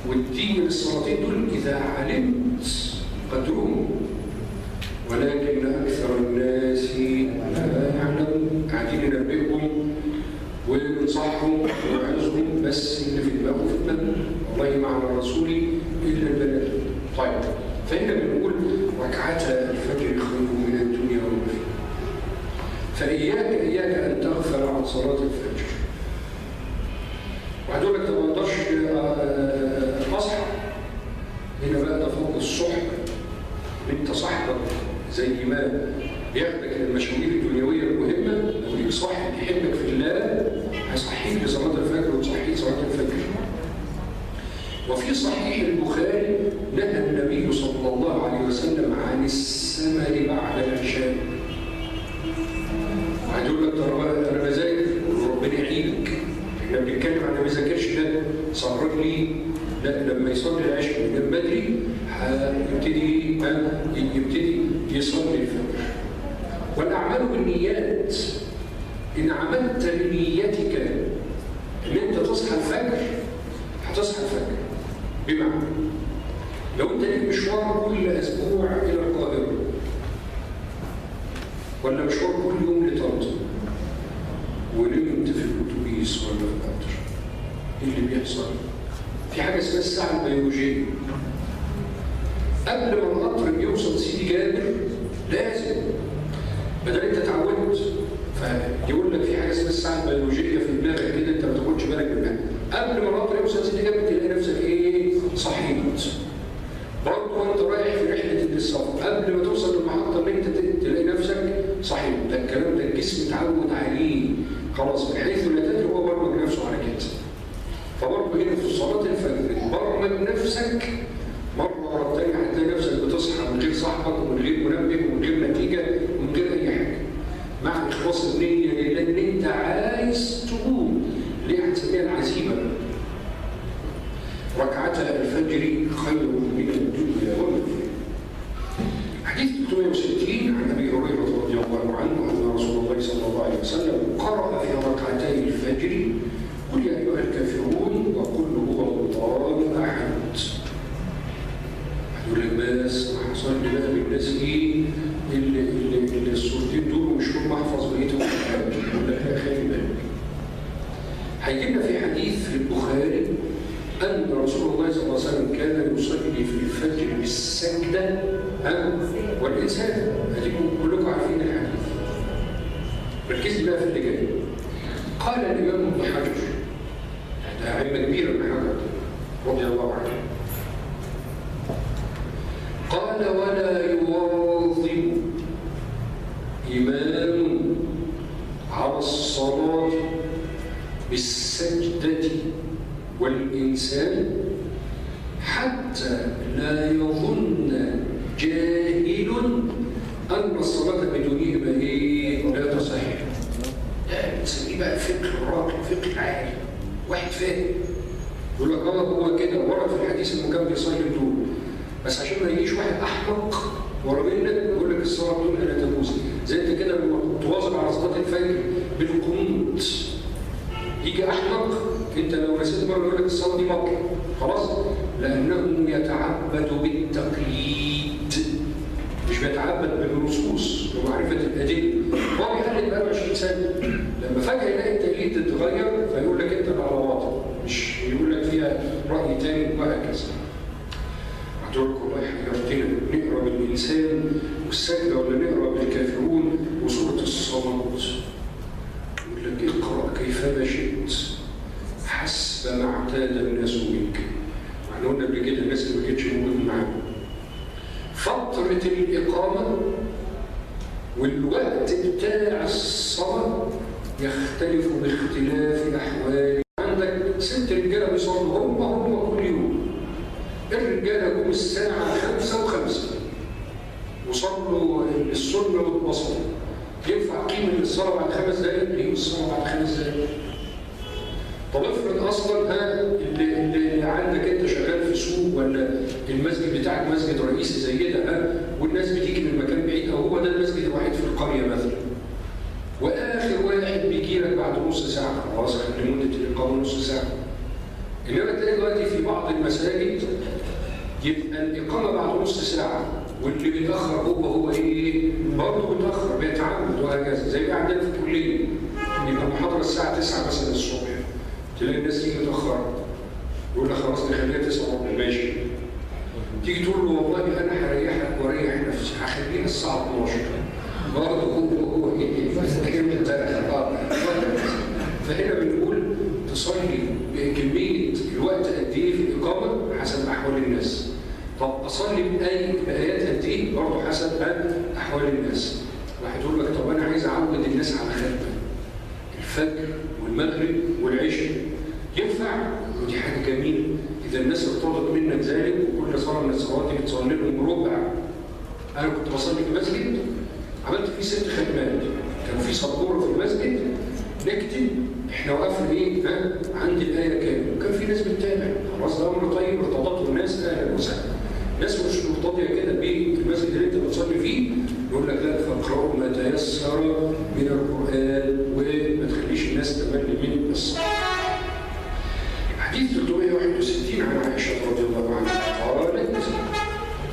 والدين من الصلاتين دول إذا علمت قدرهم، ولكن أكثر الناس لا يعلم. قاعدين ننبئهم وننصحهم ونوعظهم، بس اللي في دماغه في دماغه، والله مع رسولي إلا البلاغ. طيب، فإحنا بنقول ركعتا الفجر خير من الدنيا وما فيها. فإياك أن تغفل عن صلاة الفجر. وهدول لك ما اقدرش اصحى. هنا بقى ده فوق الصحبه. انت صاحبك زي ما بياخدك للمشاوير الدنيويه المهمه، لو ليك صاحب يحبك في الله هيصحيك لصلاه الفجر وتصحيك صلاه الفجر. وفي صحيح البخاري نهى النبي صلى الله عليه وسلم عن السمر بعد العشاء. هيقول لك انا بذاكر، ربنا يعينك. احنا بنتكلم عن ما بيذاكرش ده سهران ليه؟ لا، لما يصلي العشاء من بدري يبتدي يصلي الفجر. والاعمال بالنيات. ان عملت بنيتك ان انت تصحى الفجر هتصحى الفجر. بمعنى لو انت ليك مشوار كل اسبوع الى القاهره، ولا مشوار كل يوم لطنطا، ونمت في الاتوبيس ولا في القطر، ايه اللي بيحصل؟ في حاجه اسمها الساعه البيولوجيه. قبل ما القطر يوصل سيدي جابر لازم، بدل انت اتعودت، فيقول لك في حاجه اسمها الساعه البيولوجيه في دماغك كده، انت ما تاخدش بالك منها. قبل ما القطر يوصل سيدي جابر تلاقي نفسك ايه؟ صحيت. برضه وانت رايح في رحله السفر، قبل ما توصل للمحطه اللي انت تلاقي نفسك صحيح. ده الكلام ده الجسم اتعود عليه خلاص، من حيث لا تدري هو برمج نفسه على كده. فبرضه هنا في صلاه الفجر برمج نفسك مره ورا الثانيه، هتلاقي نفسك بتصحى من غير صاحبك ومن غير منبه ومن غير نتيجه ومن غير اي حاجه، مع اخلاص النيه لله ان انت عايز تقوم. ليه هتسميها العزيمه؟ ركعتا الفجر خير من الدنيا وما فيها. حديث 360 عن ابي هريره رضي الله عنه ان رسول الله صلى الله عليه وسلم قرأ في ركعتي الفجر: قل يا ايها الكافرون وقل هو الله احد. يقول لك بس حصل لي بقى بالناس ايه اللي الصورتين دول ومش كل محفظ بقيتهم. يقول لك يا خلي بالك. هيجينا في حديث في البخاري أن رسول الله صلى الله عليه وسلم كان يصلي في الفجر بالسجدة والإنسان. هتكون كلكم عارفين الحديث. ركزي بقى في اللي جاي. قال الإمام ابن حجر، ده علم كبير ابن حجر رضي الله عنه، قال: ولا يواظب إمام على الصلاة بالسجدة والإنسان حتى لا يظن جاهل أن الصلاة بدونهما لا تصح. ده بنسميه بقى الفقه الراقي، الفقه العالي. واحد فاهم يقول لك هو كده ورد في الحديث انه كان بيصلي بدون، بس عشان ما يجيش واحد احمق ورا منك يقول لك الصلاه بدون لا تجوز. زي انت كده لما تواظب على صلاه الفجر بالقنوت، يجي احمق انت لو نسيت مره يقول لك الصلاه دي باطله خلاص، لانه يتعبد بالتقليد، مش بيتعبد بالنصوص ومعرفه الادله. هو بيقلد بقى 20 سنه، لما فجاه يلاقي التقليد اتغير فيقول لك انت على باطل، مش يقول لك فيها راي ثاني وهكذا. هتقول لك والله حيرتنا، نقرا بالانسان والسجده ولا نقرا بالكافرون وسوره الصمد؟ يقول لك اقرا كيفما شئت حسب ما اعتاد الناس منك. احنا قلنا قبل كده الناس اللي ما كانتش موجوده معانا، فتره الاقامه والوقت بتاع الصلاه يختلف باختلاف الاحوال. عندك 6 رجاله بيصلوا هم كل يوم، الرجالة جم الساعة 5:05 وصلوا السنة والوسط، ينفع قيمة الصلاة بعد 5 دقايق؟ قيمة الصلاة بعد 5 دقايق. طب افرض اصلا اللي عندك انت شغال في سوق ولا المسجد بتاعك مسجد رئيسي زي ده والناس بتيجي من مكان بعيد او هو ده المسجد الوحيد في القريه مثلا، واخر واحد بيجي لك بعد نص ساعه، خلاص لمده الاقامه نص ساعه. انما تلاقي دلوقتي في بعض المساجد يبقى الاقامه بعد نص ساعه واللي بيتاخر هو ايه؟ برضه بيتاخر بيتعمد وهكذا. زي عندنا في الكليه يبقى المحاضره الساعه 9 مثلا الصبح، تلاقي الناس تيجي متاخره يقول لك خلاص نخليها 9 ماشي. تيجي تقول له والله انا هريحك واريح نفسي هخليها الساعه 12 برضه هو فهنا بنقول تصلي بكميه الوقت قد ايه في الاقامه حسب احوال الناس. طب اصلي بايات قد ايه؟ برضه حسب احوال الناس. واحد يقول لك طب انا عايز اعود الناس على ختمه الفجر والمغرب والعشاء، ينفع؟ ودي حاجه جميله اذا الناس ارتضت منك ذلك وكل صلاه من الصلوات دي بتصلي لهم ربع. انا كنت بصلي في المسجد عملت فيه 6 ختمات، كان في سبوره في المسجد نكتب احنا وقفنا ايه عند الايه كام، وكان في ناس بتتابع. خلاص ده امر طيب ارتضته الناس اهلا وسهلا. ناس مش مرتضيه كده بالمسجد اللي انت بتصلي فيه يقول لك لا فاقرأوا ما تيسر من القران وما تخليش الناس تمل من الصلاه. حديث 361 عن عائشه رضي الله عنها قالت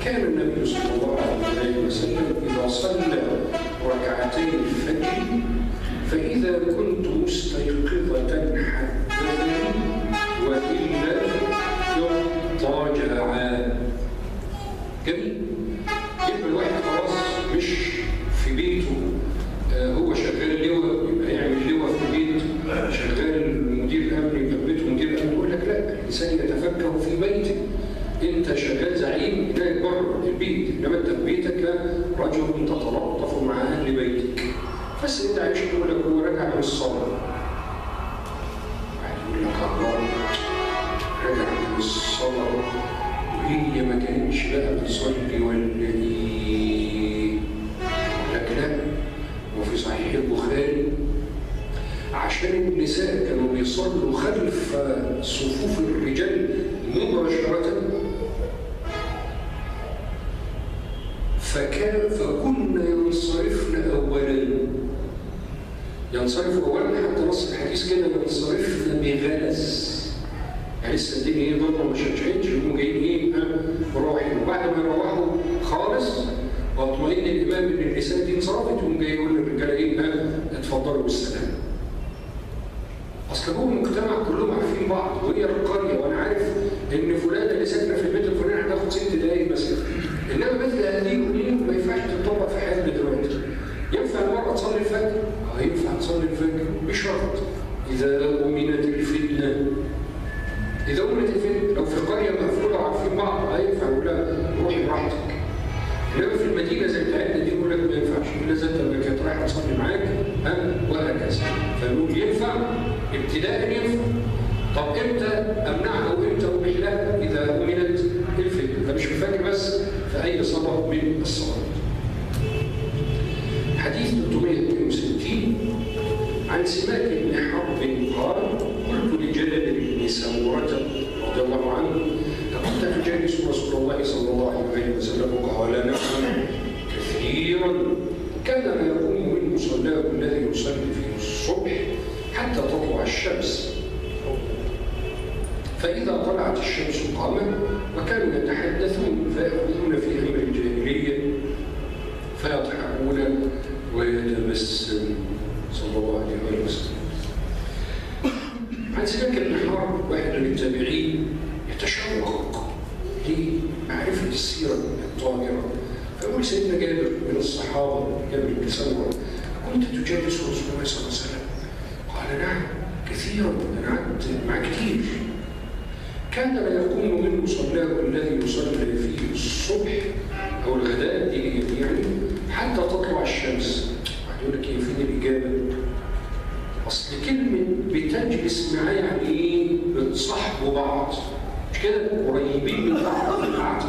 كان النبي صلى الله عليه وسلم اذا صلى ركعتي الفجر فاذا كنت مستيقظه حدثني والا اضطجعا. جميل. يبقى الواحد خلاص مش في بيته هو شغال لواء يبقى يعمل لواء في البيت، شغال مدير امن يبقى بيته مدير امن. يقول لك لا، الانسان يتفكر في بيته. انت شغال زعيم هناك بره البيت، انما انت في بيتك رجل تتلطف مع اهل بيتك. بس انت عايش تقول لك هو راجع من الصلاه، واحد يقول لك الله راجع من الصلاه وهي ما كانتش بقى بتصلي ولا ايه؟ لكن لا، وفي صحيح البخاري عشان النساء كانوا بيصلوا خلف صفوف الرجال مباشرة فكنا ينصرفن أولا. ينصرف أولا حتى نص الحديث كده ينصرفن بغلس، يعني لسه الدنيا ايه ضربه ما شجعتش هم جايين ايه مروحين، وبعد ما يروحوا خالص واطمئن الامام ان النساء دي انصرفت يقوم جاي يقول للرجاله ايه اتفضلوا بالسلام. اصل هو المجتمع كلهم عارفين بعض وهي القريه وانا عارف ان فلانه اللي ساكنه في البيت الفلاني هتاخد 6 دقايق مثلا، انما بيت الاهالي ما ينفعش تطبق في حياتنا دلوقتي. ينفع المرأة تصلي الفجر؟ ينفع تصلي الفجر بشرط إذا أمنت الفتنة. إذا أمنت الفتنة لو في قرية مقفولة وعارفين بعض ينفع يقول لها روحي براحتك. إنما في المدينة زي بتاعتنا دي يقول لك ما ينفعش، إلا إذا أنت كانت رايحة تصلي معاك وهكذا. فنقول ينفع ابتداء ينفع. طب إمتى أمنعها وإمتى أبيح لها؟ إذا أمنت الفتنة. ده مش في الفجر بس، في أي صلاة من الصلوات. حديث 362 عن سماك بن حرب قال قلت لجابر بن سمورة رضي الله عنه أكنت تجالس رسول الله صلى الله عليه وسلم؟ قال نعم كثيرا، كان ما يقوم من مصلاه الذي يصلي فيه الصبح حتى تطلع الشمس، فإذا طلعت الشمس قام، وكانوا يتحدثون فيأخذون في أمر الجاهلية فيضحكون ويتبسم صلى الله عليه وسلم. عن سماك بن حرب واحد من التابعين يتشوق لمعرفة السيرة الطاهرة، فيقول سيدنا جابر من الصحابة جابر بن سمرة كنت تجالس رسول الله صلى الله عليه وسلم؟ قال نعم كثيرا، أنا قعدت مع كثير. كان لا يقوم من مصلاه الذي يصلي فيه الصبح أو الغداء يعني حتى تطلع الشمس. يقول لك فين الإجابة؟ أصل كلمة بتجلس معاه يعني إيه؟ بتصاحبوا بعض، مش كده؟ قريبين من بعض في القعده.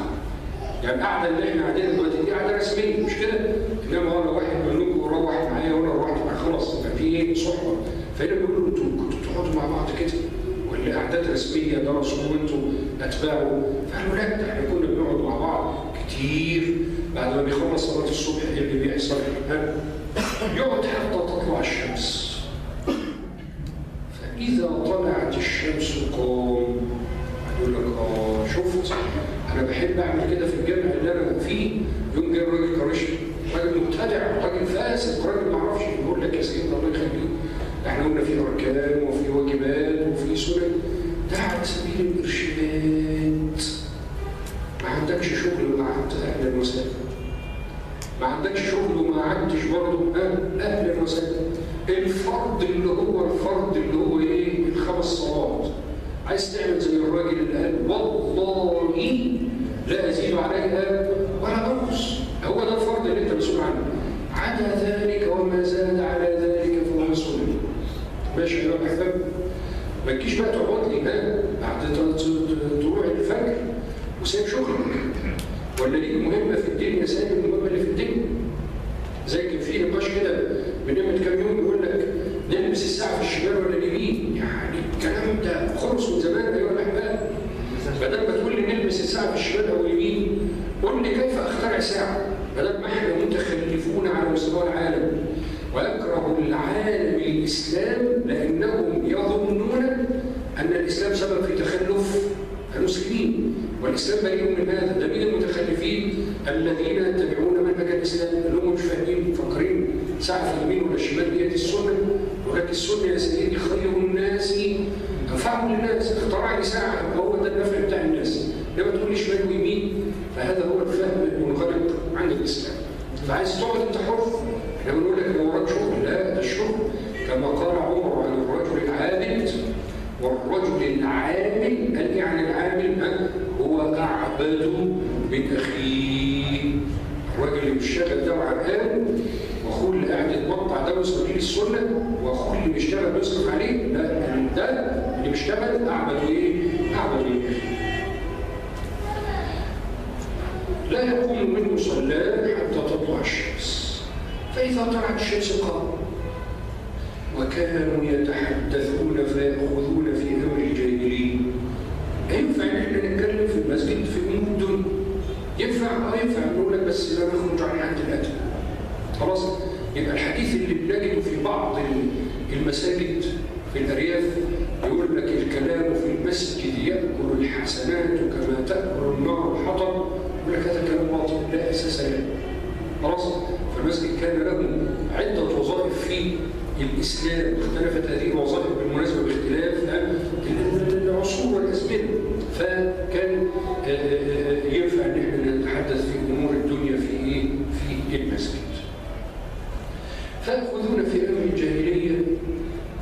يعني القعده اللي احنا قاعدينها دلوقتي دي قعده رسميه مش كده؟ انما هو لو واحد منكم روح معايا وانا روحت معاه خلاص يبقى في ايه؟ صحبه. فهنا بيقول له انتوا كنتوا بتقعدوا مع بعض كده؟ ولا اعداد رسميه درسوا وانتوا اتباعوا؟ فقالوا لا ده احنا كنا بنقعد مع بعض كتير بعد ما بيخلص صلاه الصبح ايه اللي بيحصل؟ يقعد حتى تطلع الشمس. فاذا طلعت الشمس قام. يقول لك شفت انا بحب اعمل كده في الجامع اللي انا فيه. يوم جاي راجل كرشي، راجل مبتدع، راجل فاسد، راجل ما اعرفش. يقول لك يا سيدي الله يخليك احنا قلنا في اركان وفي واجبات وفي سنن، ده على سبيل الارشادات. ما عندكش شغل مع اهل وسهلا، ما عندكش شغل وما عدتش برضه اهل وسهلا. الفرض اللي هو ايه؟ الخمس صلوات. عايز تعمل زي الراجل اللي قال والله لا ازيد عليها ولا انقص، هو ده الفرض اللي انت مسؤول عنه. عدا ذلك وما زاد على ذلك فهو مسؤول. ماشي يا احباب؟ ما تجيش بقى تقعد لي بعد طلوع الفجر وسايب شغلك، ولا ليك مهمه في الدنيا سايب المهمه اللي في الدنيا. زي كان في نقاش كده من كام يوم يقول لك نلبس الساعه في الشمال ولا اليمين. يعني الكلام ده خلص من زمان ايها الاحباب. بدل ما تقول لي نلبس الساعه في الشمال او اليمين، قل لي كيف اخترع ساعه. بدل ما احنا متخلفون على مستوى العالم ويكره العالم الاسلام لانهم يظنون ان الاسلام سبب في تخلف المسلمين، والاسلام بريء من هذا. ده مين المتخلفين؟ الذين يتبعون منهج الاسلام اللي هم مش فاهمين، مفكرين ساعه في اليمين ولا الشمال بيد السنه. ولكن السنه يا سيدي خير الناس انفعهم للناس. اخترع لي ساعه هو ده النفع بتاع الناس. لما تقول لي شمال ويمين فهذا هو الفهم المنغلق عند الاسلام. فعايز تقعد انت حر. احنا بنقول لك لو وراك شغل، لا ده الشغل كما قال عمر عن الرجل العابد والرجل العامل. قال يعني العامل هو اعبد من اخيه. الراجل اللي بيشتغل ده وعرقان، واخوه اللي قاعد يتمطع ده وسبيل السنه، واخوه اللي بيشتغل بيصرف عليه، لا ده اللي بيشتغل اعبد ايه؟ اعبد من اخيه. لا يقوم من مصلاه حتى تطلع الشمس، فاذا طلعت الشمس قام. وكانوا يتحدثون فيأخذون في امر الجاهلين. ينفع ان احنا نتكلم في المسجد في امور الدنيا؟ ينفع نقول لك بس لا نخرج عن حد الادنى. خلاص؟ يبقى الحديث اللي بنجده في بعض المساجد في الارياف يقول لك الكلام في المسجد ياكل الحسنات كما تاكل النار الحطب. يقول لك هذا كلام باطل لا اساس له. خلاص؟ فالمسجد كان له عده وظائف في الاسلام، اختلفت هذه الوظائف بالمناسبه باختلاف العصور والازمنه. فكان ينفع ان احنا نتحدث في امور الدنيا في المسجد. فيأخذون في امر الجاهليه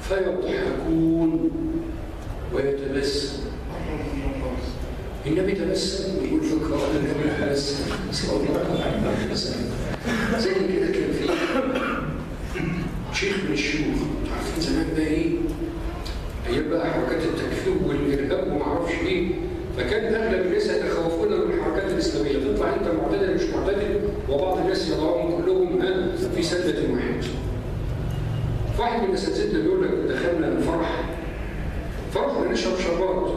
فيضحكون ويتبسم. النبي تبسم ويقول فكره النبي تبسم صلى الله عليه وسلم. زي كده كان في شيخ من الشيوخ، عارفين زمان بقى ايه؟ ايام بقى حركات التكفير والارهاب وما اعرفش ايه. فكان اغلب الناس يتخوفون من الحركات الاسلاميه، تطلع انت معتدل مش معتدل، وبعض الناس يضعهم كلهم في سله واحده. فواحد من اساتذتنا بيقول لك دخلنا فرح ونشرب شربات.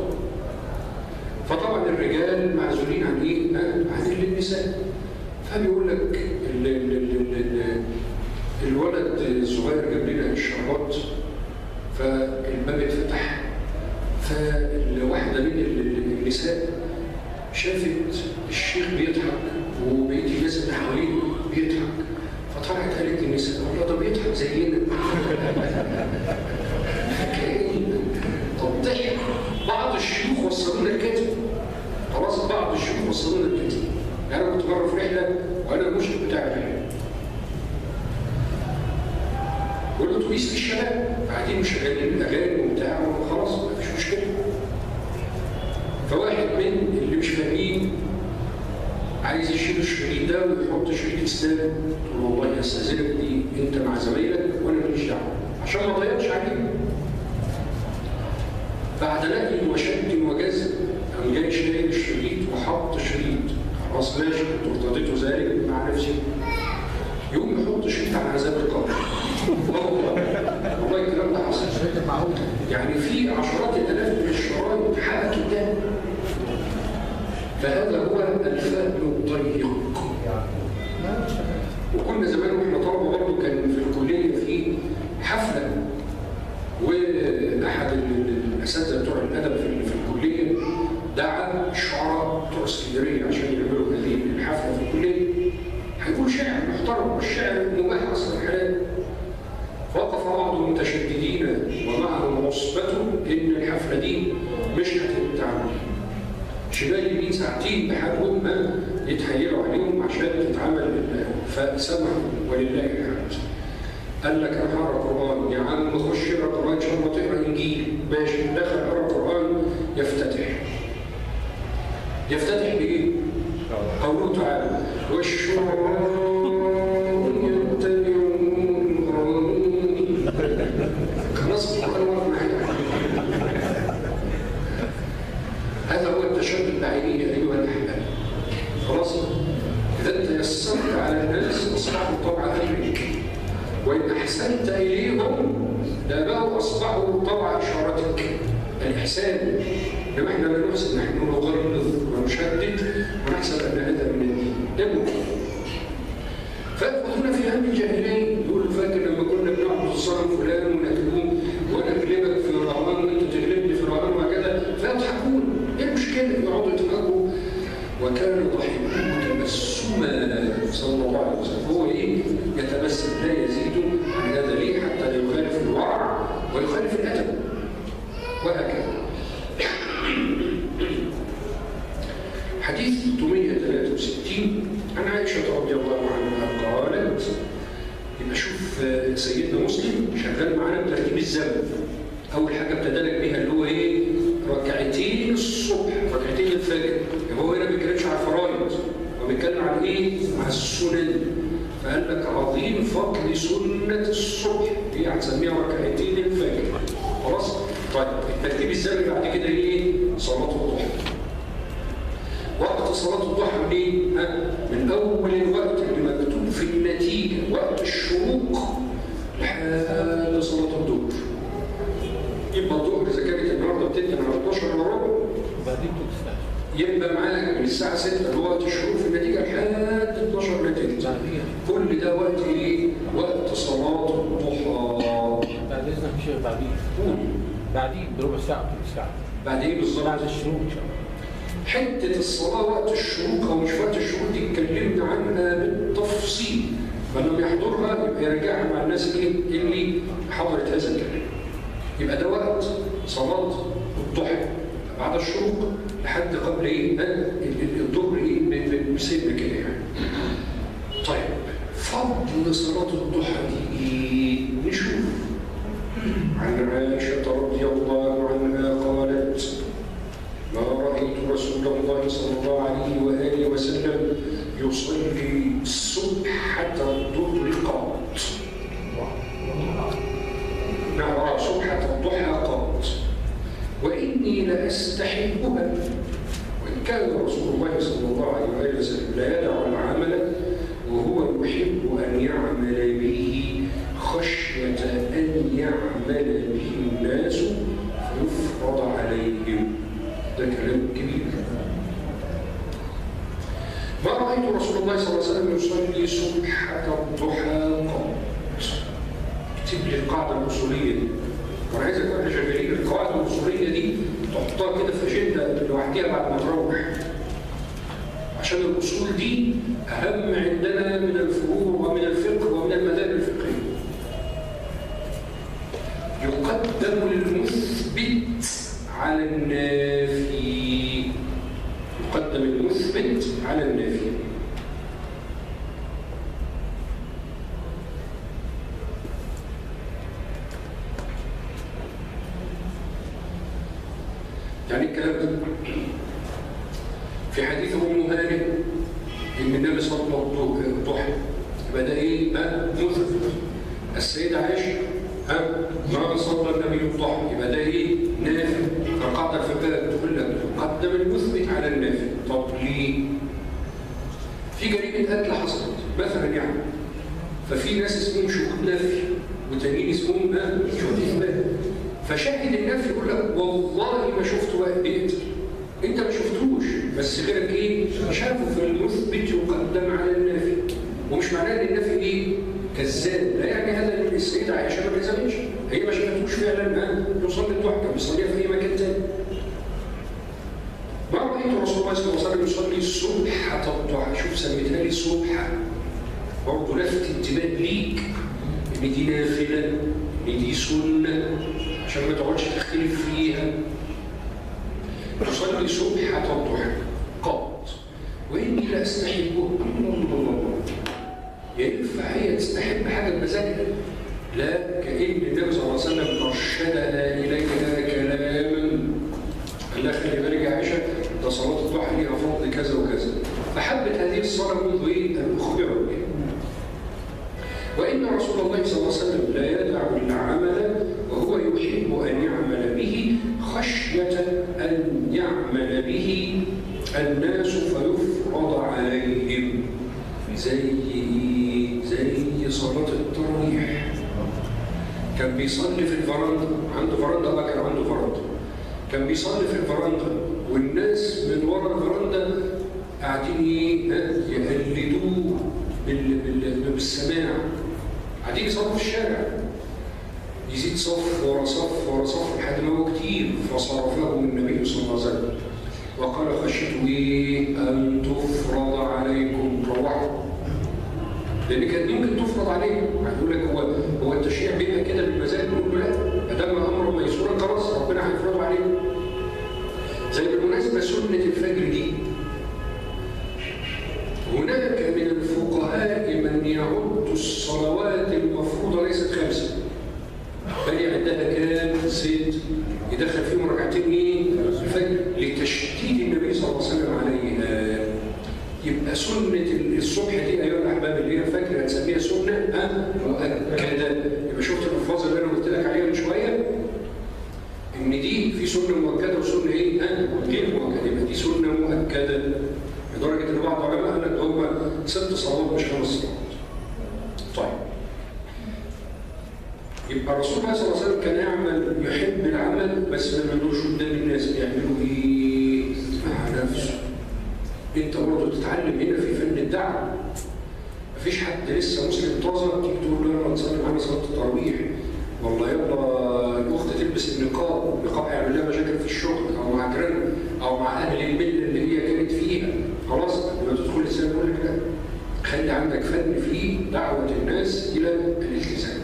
فطبعا الرجال معزولين عن ايه؟ عن النساء. فبيقول لك الولد الصغير جاب لنا الشربات، فالباب اتفتح، فالواحده من النساء شافت الشيخ بيضحك وبقيه الناس اللي حواليه بيضحك، فطلعت قالت للنساء والله ده بيضحك زينا. طب ضحك. بعض الشيوخ وصلونا الكاتب. خلاص بعض الشيوخ وصلونا الكاتب. انا كنت مره في رحله وانا المشرف بتاع الرحله. قلت اتوبيس في الشباب قاعدين مشغلين الاغاني وبتاع وخلاص مفيش مشكله. فواحد من اللي مش فاهمين عايز يشيل الشريط ده ويحط شريط اسلام. قلت له والله استاذنك دي انت مع زمايلك وانا ماليش دعوه عشان ما اضيعش عليهم. بعد نقل وشد وجذب قام جاي شايل الشريط وحط شريط، خلاص ماشي كنت ارتضيته ذلك مع نفسي، يقوم يحط شريط على عذاب القبر. والله الكلام ده حصل. يعني في عشرات الالاف من الشرايط حققت ده. فهذا هو الفهم الضيق. وكنا زمان واحنا طلبه برضه كان في الكليه في حفله، واحد الاساتذه بتوع الادب في الكليه دعا الشعراء بتوع اسكندريه عشان يعملوا هذه الحفله في الكليه. هيقول شعر محترم، والشعر مباح اصلا حلال. وقف بعض المتشددين ومعهم عصبته ان الحفله دي مش هتتعمل. شباب يمين ساعتين بحالهم يتحيلوا عليهم عشان تتعمل، فسمعوا ولله الحمد. قال لك انا هقرا قران، يا عم خش اقرا قران ان شاء الله تقرا انجيل، ماشي دخل قرا قران يفتتح بايه؟ قوله تعالى والشعراء يتبعون خلاص القران معايا. هذا هو التشدد بعينيه ايها الاحباب. خلاص اذا انت يسرت على الناس اصبحوا طبع امرك، وان احسنت اليهم دابوا اصبحوا طبع اشارتك. الاحسان، انما احنا لا نحسن، نحن نغلظ ونشدد ونحسب ان هذا من الدين. ده ممكن. فيأخذون في هم الجاهلين، يقولوا فاكر لما كنا بنعبد الصنم فلان ونكلمه وانا اغلبك في رمضان وانت تغلبني في رمضان وهكذا، فيضحكون. ايه المشكله؟ يقعدوا يضحكوا. وكان ضحكه تبسما صلى الله عليه وسلم. هو ايه؟ يتبسم لا يزيد عن هذا ليه؟ حتى لا يخالف الورع ويخالف الادب وهكذا. حديث 363 عن عائشه رضي الله عنها قالت، يبقى شوف سيدنا مسلم شغال معانا بترتيب الزمن. اول حاجه ابتدالك بيها اللي هو ايه؟ ركعتين الصبح، ركعتين الفجر. يبقى هو هنا ما بيتكلمش على الفرائض، هو بيتكلم عن ايه؟ على السنن. فقال لك عظيم فضل سنه الصبح، هي هنسميها ركعتين الفجر. خلاص؟ طيب الترتيب الزمني بعد كده ايه؟ صلاه الضحى. وقت صلاه الضحى منين؟ من اول الوقت اللي مكتوب في النتيجه وقت الشروق لحد صلاه الظهر. يبقى الظهر اذا كانت النهارده بتدي على 12 الا ربع، بعدين يبقى معاك من الساعه 6 اللي هو وقت الشروق في النتيجه لحد 12 نتيجه. كل ده وقت ايه؟ وقت صلاه الضحى. بعد اذنك مش بعدين بربع ساعه ثلث ساعه. بعد ايه بالظبط؟ بعد الشروق ان شاء الله. حته الصلاه وقت الشروق او مش وقت الشروق دي اتكلمنا عنها بالتفصيل، فلما يحضرها يبقى يرجعها مع الناس اللي حضرت هذا الكلام. يبقى ده وقت صلاه الضحى بعد الشروق لحد قبل ايه؟ الظهر ايه؟ بسن كده يعني. طيب فضل صلاه الضحى دي ايه؟ نشوف. عن عائشه رضي الله عنها قالت: ما رأيت رسول الله صلى الله عليه وآله وسلم يصلي الصبح حتى الظهر قط. نعم، صبحة الضحى قط. وإني لأستحبها، وإن كان رسول الله صلى الله عليه وآله وسلم لا يدع العمل وهو يحب أن يعمل به خشية أن يعمل به الناس فيفرض عليهم. ده كلام كبير. ما رأيت رسول الله صلى الله عليه وسلم يصلي صبحة الضحى قط. اكتب لي القاعدة الأصولية دي. وأنا عايزك واحنا شغالين القواعد الأصولية دي تحطها كده في أجندة لوحديها بعد ما تروح. عشان الأصول دي أهم عندنا من الفروع ومن الفقه ومن المذاهب الفقهية. يقدم المثبت على النافي. يقدم المثبت على النافي. يعني الكلام ده في حديث ام هانئ ان النبي صلى الله عليه وسلم الضحى، يبقى ده ايه؟ مثبت. السيده عائشه ما صلى النبي الضحى يبقى ده ايه؟ نافل. فالقاعده الفقهيه تقول لك قدم المثبت على النافل. طب ليه؟ في جريمه قتل حصلت مثلا يعني، ففي ناس اسمهم شهود نفي وتانيين اسمهم شهود اثبات. فشاهد النفي يقول لك والله ما شفته واحد بيقتل، انت ما شفتوش بس غيرك ايه؟ شافه. فالمثبت يقدم على النافي. ومش معناه ان النافي ايه؟ كذاب، لا يعني هذا ان السيده عائشه ما كذبتش، هي ما شافتوش فعلا يصلي الضحى، كان بيصليها في اي مكان تاني. ما رايت رسول الله صلى الله عليه وسلم يصلي سبحه الضحى. شوف سميتها لي سبحه، برضه لفت انتباه ليك ان دي نافله، ان دي سنه، عشان ما تقعدش تختلف فيها. يصلي سبحه الضحى قط، واني لا استحبه. الله، ينفع هي تستحب حاجه بمزاجها؟ لا، كأن النبي صلى الله عليه وسلم ارشدنا اليها كلاما. قال لها خلي بالك يا عائشه، ده صلاه الضحى ليها فضل كذا وكذا. فحبت هذه الصلاه منذ ان اخبروا بها. وان رسول الله صلى الله عليه وسلم لا يدع العمل وهو يحب ان يعمل به خشيه ان يعمل به الناس فيفرض عليهم. زي صلاة التراويح. كان بيصلي في الفرندا، عنده فرندا بقى، كان عنده فرندا، كان بيصلي في الفرندا والناس من ورا الفرندا قاعدين يقلدوه بالسماع، قاعدين يصلوا في الشارع، يزيد صف ورا صف ورا صف لحد ما هو كتير. فصرفهم النبي صلى الله عليه وسلم وقال خشيت ان تفرض عليكم. روحوا، لان كانت ممكن تفرض عليهم. هيقول لك هو التشريع بيبقى كده بالمزاج؟ نقول له لا، ما دام امره ميسورا خلاص ربنا هيفرضه عليهم. زي بالمناسبه سنه الفجر دي، هناك من الفقهاء من يعد الصلوات المفروضه ليست 5 بل يعدها كام؟ 6، يدخل فيهم ركعتين الفجر لتشديد النبي صلى الله عليه وسلم عليها. يبقى سنة الصبح دي أيها الأحباب اللي هي الفجر هنسميها سنة مؤكدة. يبقى شفت الألفاظ اللي أنا قلت لك عليها من شوية؟ إن دي في سنة مؤكدة وسنة إيه؟ غير مؤكدة. يبقى دي سنة مؤكدة لدرجة إن بعض العلماء قال لك هم 6 صلوات مش 5 صلوات. طيب، يبقى الرسول صلى الله عليه وسلم كان يحب العمل بس ما يعملوش قدام الناس. بيعملوا إيه؟ مع نفسه. انت برضه تتعلم هنا في فن الدعوه. مفيش حد لسه مسلم طازه تيجي تقول له يلا تصلي معانا صلاه التراويح، والله يلا الاخت تلبس النقاب هيعمل لها مشاكل في الشغل او مع جيرانها او مع اهل المله اللي هي كانت فيها. خلاص لما تدخل الاسلام يقول لك لا، خلي عندك فن في دعوه الناس الى الالتزام.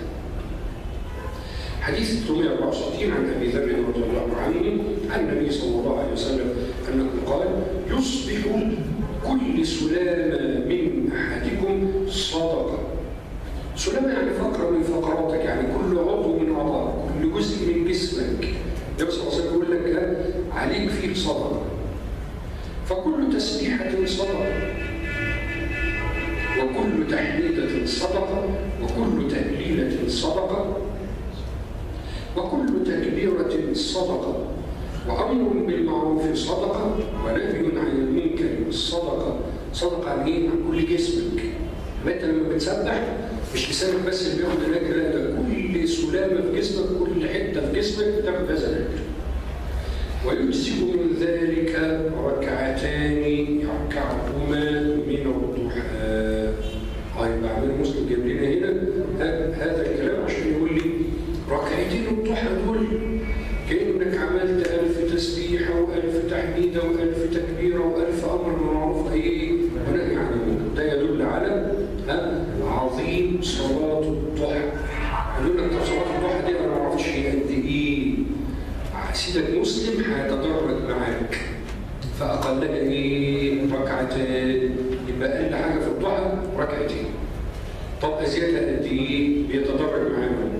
حديث 364 عن ابي ذر رضي الله عنه عن النبي صلى الله عليه وسلم انه قال: يصبح كل سلامه من احدكم صدقه. سلامه يعني فقره من فقراتك، يعني كل عضو من اعضائك، كل جزء من جسمك. النبي صلى الله عليه وسلم يقول لك عليك فيه صدقه. فكل تسبيحه صدقه، وكل تحميده صدقه، وكل تهليله صدقه، وكل تكبيرة صدقة، وأمر بالمعروف صدقة، ونهي عن المنكر صدقة. صدقة عن إيه؟ عن كل جسمك. أنت لما بتسبح مش لسانك بس اللي بياخد الأجر، لا، ده كل سلامة في جسمك، كل حتة في جسمك بتاخد هذا الأجر. ويجزئ من ذلك ركعتان يركعهما من الضحى. طيب عمل مسلم جاب لنا هنا هذا الكلام عشان يقول لي ركعتين الضحى دول كأنك عملت 1000 تسبيحة و1000 تحميدة و1000 تكبيرة و1000 أمر بالمعروف ونهي عن المنكر. ده يدل على عظيم صلاة الضحى. قالوا لك صلاة الضحى دي أنا ما أعرفش هي قد إيه. سيدك مسلم هيتدرج معاك، فأقلها إيه؟ ركعتين. يبقى أقل حاجة في الضحى ركعتين. طب أزيادها قد إيه؟ بيتدرج معانا.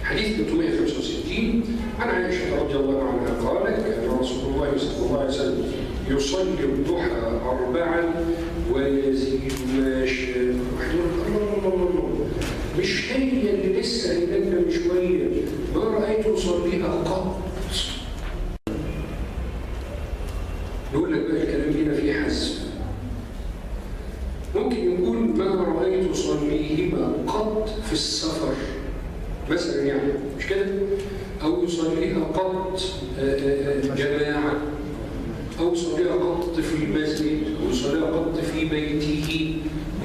حديث 365 عن عائشة رضي الله عنها قالت: كان رسول الله صلى الله عليه وسلم يصلي الضحى 4 ويزيد ما شاء. الله، مش هي اللي لسه قايلة لنا يصليها قط. نقول لك بقى الكلام هنا فيه حذف. ممكن يقول ما رأيت يصليهما قط في السفر مثلا، يعني مش كده؟ أو يصليها قط جماعة، أو يصليها قط في المسجد، أو يصليها قط في بيته.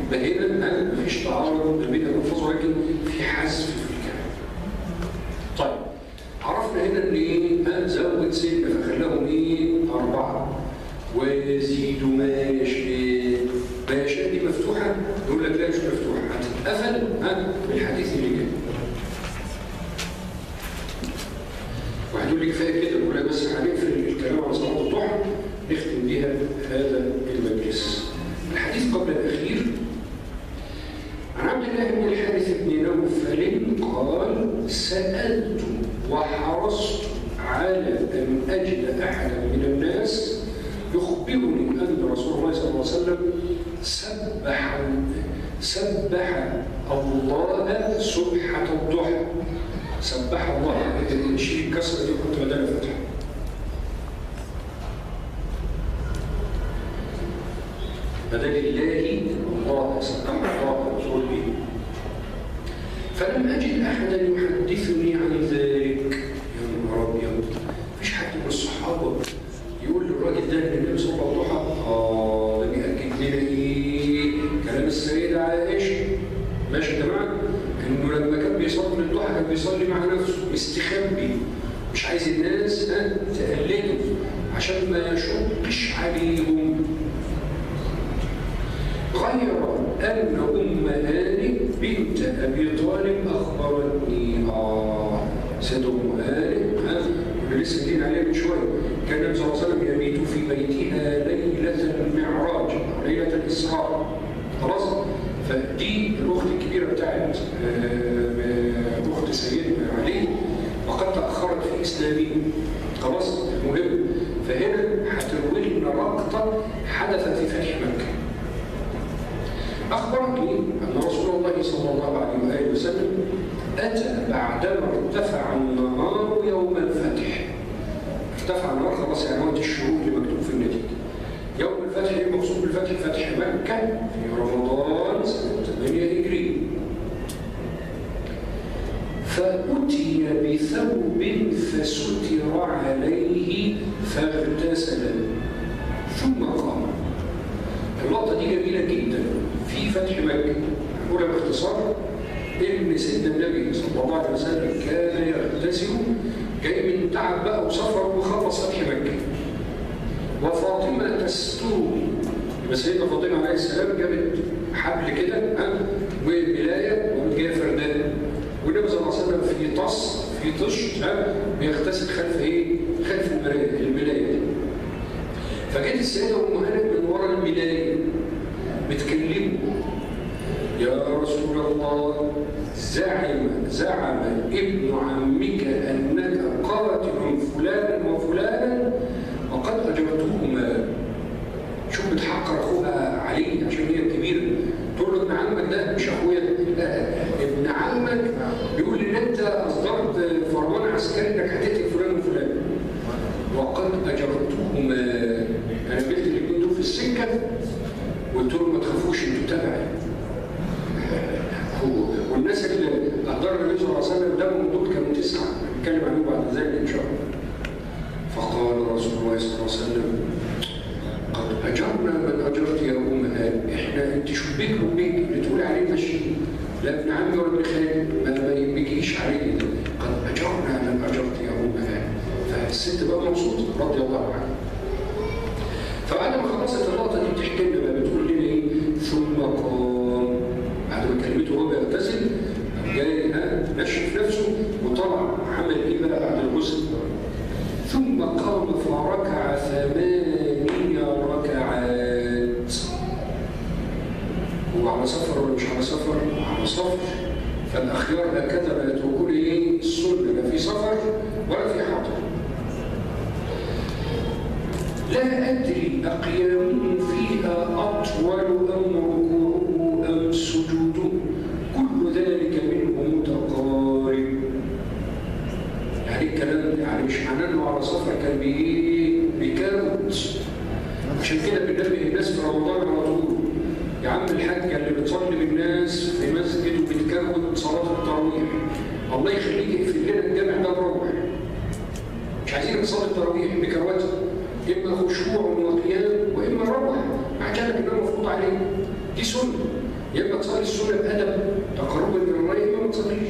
يبقى هنا مفيش تعارض ما بين الألفاظ، ولكن في حذف في الكلام. طيب عرفنا هنا إن إيه؟ زود سنة فخلاهم إيه؟ 4. ويزيد ما يشاء. ما يشاء دي مفتوحة؟ يقول لك لا مش مفتوحة، هتتقفل بالحديث اللي جاي. واحد يقول لي كفايه كده، يقول لك بس هنقفل الكلام على صلاه الضحى نختم بها هذا المجلس. الحديث قبل الاخير عن عبد الله بن الحارث بن نوفل قال: سالت وحرصت على ان اجد احدا من الناس يخبرني ان رسول الله صلى الله عليه وسلم سبح الله سبحة الضحى. سبح الله، شيل الكسره دي كنت بدل فتحه. بدل الله سبح الله رسول به. فلم اجد احدا يحدثني عن ذلك. يا نهار ابيض، مفيش حد من الصحابه يقول للراجل ده ان النبي صلى الله عليه وسلم ده بيأكد لنا ايه؟ كلام السيده عائشه. ماشي يا جماعه؟ انه لما كان بيصلي الضحى كان بيصلي مع نفسه مستخبي، مش عايز الناس تقلده عشان ما يشقش عليهم. غير ان ام هانئ بنت ابي طالب اخبرتني. سيدة ام هانئ اللي لسه جايين عليها من شويه، كان النبي صلى الله عليه وسلم يبيت في بيتها ليله المعراج او ليله الاسراء. خلاص؟ فدي الاخت الكبيره بتاعت اخت سيدنا علي، وقد تاخرت في اسلامه. خلاص؟ المهم، فهنا هتروي لنا لقطه حدثت في فتح مكه. اخبرني ان رسول الله صلى الله عليه واله وسلم اتى بعدما ارتفع النهار يوم الفتح. ارتفع النهار خلاص، يعني وقت الشروق اللي مكتوب في النتيجه. يوم الفتح المقصود بالفتح فتح مكة في رمضان سنة 8 هجري. فأتي بثوب فستر عليه فاغتسل ثم قام. اللقطة دي جميلة جدا في فتح مكة. أقولها باختصار إن سيدنا النبي صلى الله عليه وسلم كان يغتسل، جاي من تعب بقى وسفر وخلص فتح مكة. وفاطمة تستور، يبقى سيدنا فاطمة عليه السلام جابت حبل كده وملاية وجايه فردان، والنبي صلى الله عليه وسلم في طشت بيغتسل خلف ايه؟ خلف الملاية دي. فجت السيدة ام هانئ من ورا الملاية بتكلمه: يا رسول الله، زعم ابن عمك انك قاتل فلانا وفلانا وقد أجبتهما. شوف بتحقر أخوها علي عشان هي الكبيرة، تقول له ابن عمك ده مش أخويا، لا ابن عمك بيقول إن أنت أصدرت فرمان عسكري إنك هتقتل فلان وفلان وقد أجبتهما. أنا قلت الاثنين دول في السكة وقلت لهم ما تخافوش أنتوا تبعي. والناس اللي أحضروا النبي صلى الله عليه وسلم دمهم دول كانوا 9، هنتكلم عنهم بعد ذلك إن شاء الله. فقال رسول الله صلى الله عليه وسلم: قد أجرنا من أجرت يا أم هانئ. إحنا أنت شو بيك وبيك اللي تقول عليه ماشي، لا ابن عمي ولا ابن خالي ما يبكيش عليه ده. قد أجرنا من أجرت يا أم هانئ. فالست بقى مبسوطة رضي الله عنها. فبعد ما خلصت اللقطة دي بتحكي لنا بقى، بتقول لنا إيه؟ ثم قام. بعد ما كلمته وهو بيغتسل جاي نشف نفسه وطلع عمل إيه بقى بعد الغسل؟ ثم قام فركع 8 ركعات. هو على سفر ولا مش على سفر؟ على سفر. فالأخيار هكذا لا يتركون إيه؟ السنة، لا في سفر ولا في حضر. لا أدري أقيام فيها أطول أم ركوعه أم سجوده، كل ذلك منه متقارب. يعني الحاجة اللي بتصلي بالناس في مسجد وبتكروت صلاة التراويح، الله يخليك اقفل لنا الجامع ده وروح. مش عايزين نصلي التراويح بكروته، إما خشوع وقيام وإما روح. عجلك إنه مفروض عليك، دي سنة. يا إما تصلي السنة بأدب تقربا من الله، يا إما ما تصليش.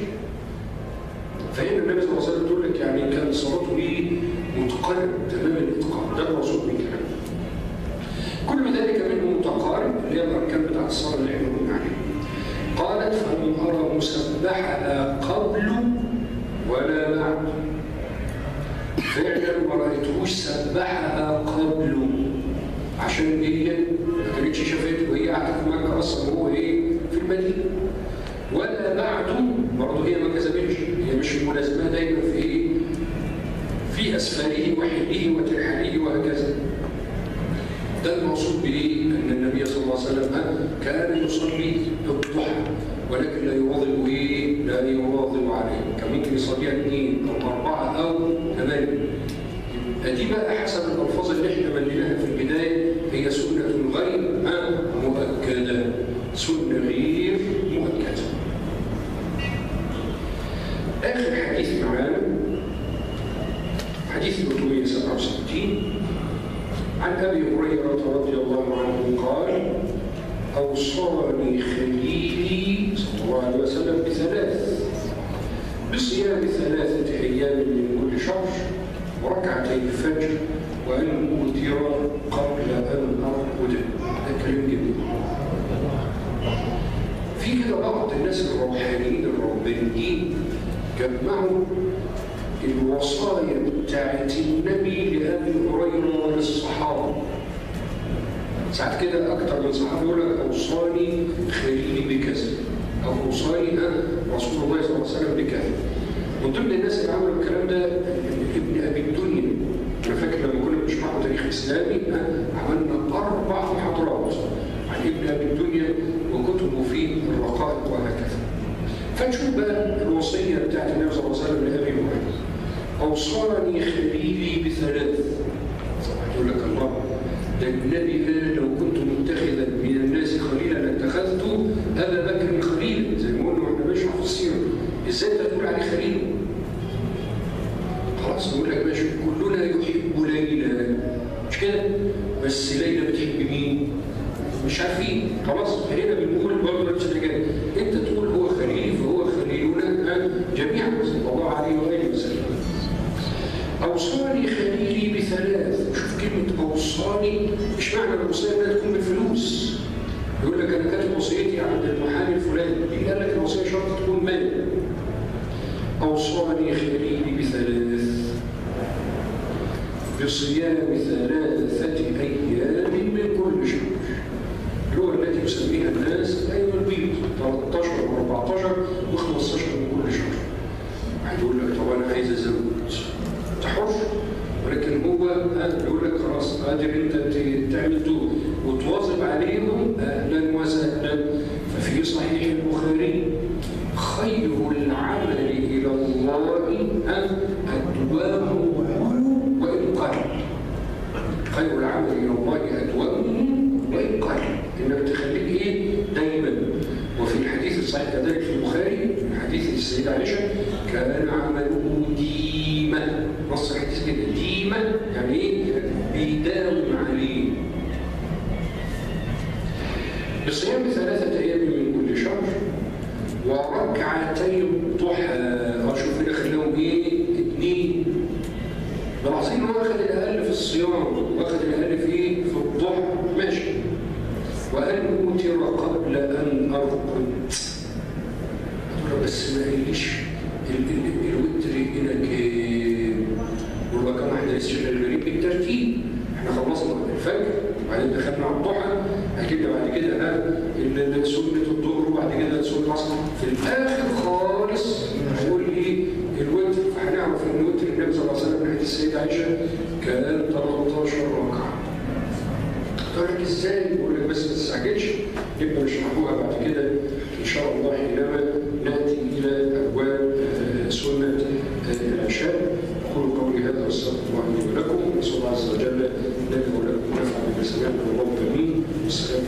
فهنا النبي صلى الله عليه وسلم يقول لك يعني كان صلاته ليه متقارب تمام الاتقان، ده المقصود من كلامه. كل ذلك منه متقارب اللي هي الاركان بتاعت الصلاه اللي احنا قلنا عليها. قالت فلم ارى مسبحها قبل ولا بعد. فعلا ما رايتهوش سبحها قبل، عشان هي ما كانتش شافته وهي قاعده في مكه اصلا وهو في المدينه. ولا بعده برضه هي ما كذبتش، هي مش الملازمه دايما في اسفاره وحله وترحاله وهكذا. ده المقصود به ان النبي صلى الله عليه وسلم كان يصلي الضحى ولكن لا يواظب لا يواظب عليه، كان ممكن يصليها 2 أو 4 أو 8. دي بقى حسب الالفاظ اللي احنا مليناها في البدايه، هي سنه غير مؤكده، سنه غير مؤكده. اخر حديث معانا حديث 367 عن أبي هريرة رضي الله عنه قال: أوصاني خليلي صلى الله عليه وسلم بثلاث: بصيام 3 أيام من كل شهر، وركعتي الفجر، وأن أوتر قبل أن أرقد. ده كلام جميل. في كده بعض الناس الروحانيين الربانيين جمعوا الوصايا بتاعت النبي لأبي هريرة وللصحابة. ساعات كده أكتر من صحابي يقول لك أوصاني خليلي بكذا، أو أوصاني رسول الله صلى الله عليه وسلم بكذا. من ضمن الناس اللي عملوا الكلام ده ابن أبي الدنيا. أنا فاكر لما كنا بنشرح تاريخ إسلامي عملنا 4 محاضرات عن ابن أبي الدنيا وكتبه في الرقائق وهكذا. فنشوف بقى الوصية بتاعت النبي صلى الله عليه وسلم لأبي هريرة: أوصاني خليلي بثلاث. يقول لك الله، ده النبي قال لو كنت متخذا من الناس خليلا لاتخذت أبا بكر خليلا، زي ما قلنا واحنا بنشرح في السيرة. ازاي انت تقول عليه خليل؟ خلاص نقول لك ماشي، كلنا يحب ليلى، مش كده؟ بس ليلى بتحب مين؟ مش عارفين. خلاص هنا بنقول برضه نفس الحكايه، انت تقول هو خليلي فهو خليلنا جميعا صلى الله عليه واله وسلم. أوصاني خليلي بثلاث. شوف كلمة أوصاني، مش معنى الوصية انها تكون بالفلوس. يقول لك أنا كاتب وصيتي عند المحامي الفلاني، مين قال لك الوصية شرط تكون مال؟ أوصاني خليلي بثلاث: بصيام 3 أيام من كل شهر، اللي هو التي يسميها الناس أيام البيض، 13 و14 و15 من كل شهر. هيقول لك طب أنا عايز أزود، أنت حر، ولكن هو يقول لك خلاص قادر أنت تعمل دول وتواظب عليهم، أهلا وسهلا. ففي صحيح البخاري: خير العمل إلى الله أدوامه وإن قل. خير العمل إلى الله أدوامه وإن قل، إنك تخليك دايما. وفي الحديث الصحيح كذلك في البخاري من حديث السيدة عائشة: كان عمله ديما. نص الحديث كده ديما، يعني بيداوم عليه. بصيام 3 أيام من كل شهر، وركعتي الضحى. أشوف هنا خلاهم 2. بالعظيم هو أخذ الأقل في الصيام وأخذ الأقل في الضحى، ماشي. وأن أوتر قبل أن أرقد. بس ما قاليش الوتر هنا كام، والله كان احنا لسه شغالين بالترتيب. احنا خلصنا الفجر وبعدين دخلنا على الضحى، هجيب بعد كده سنة الظهر وبعد كده سنة العصر. في الآخر خالص هنقول الوتر. فهنعرف ان الوتر النبي صلى الله عليه وسلم من حديث السيدة عائشة كان 13 ركعة. تقول لك ازاي؟ بقول لك بس ما تستعجلش، نبقى نشرحوها بعد كده ان شاء الله حينما ناتي الى ابواب سنه العشاء. اقول قولي هذا واستغفر الله لي ولكم، ونسال الله عز وجل لنا ولكم نفع بما سمعنا، اللهم امين. والسلام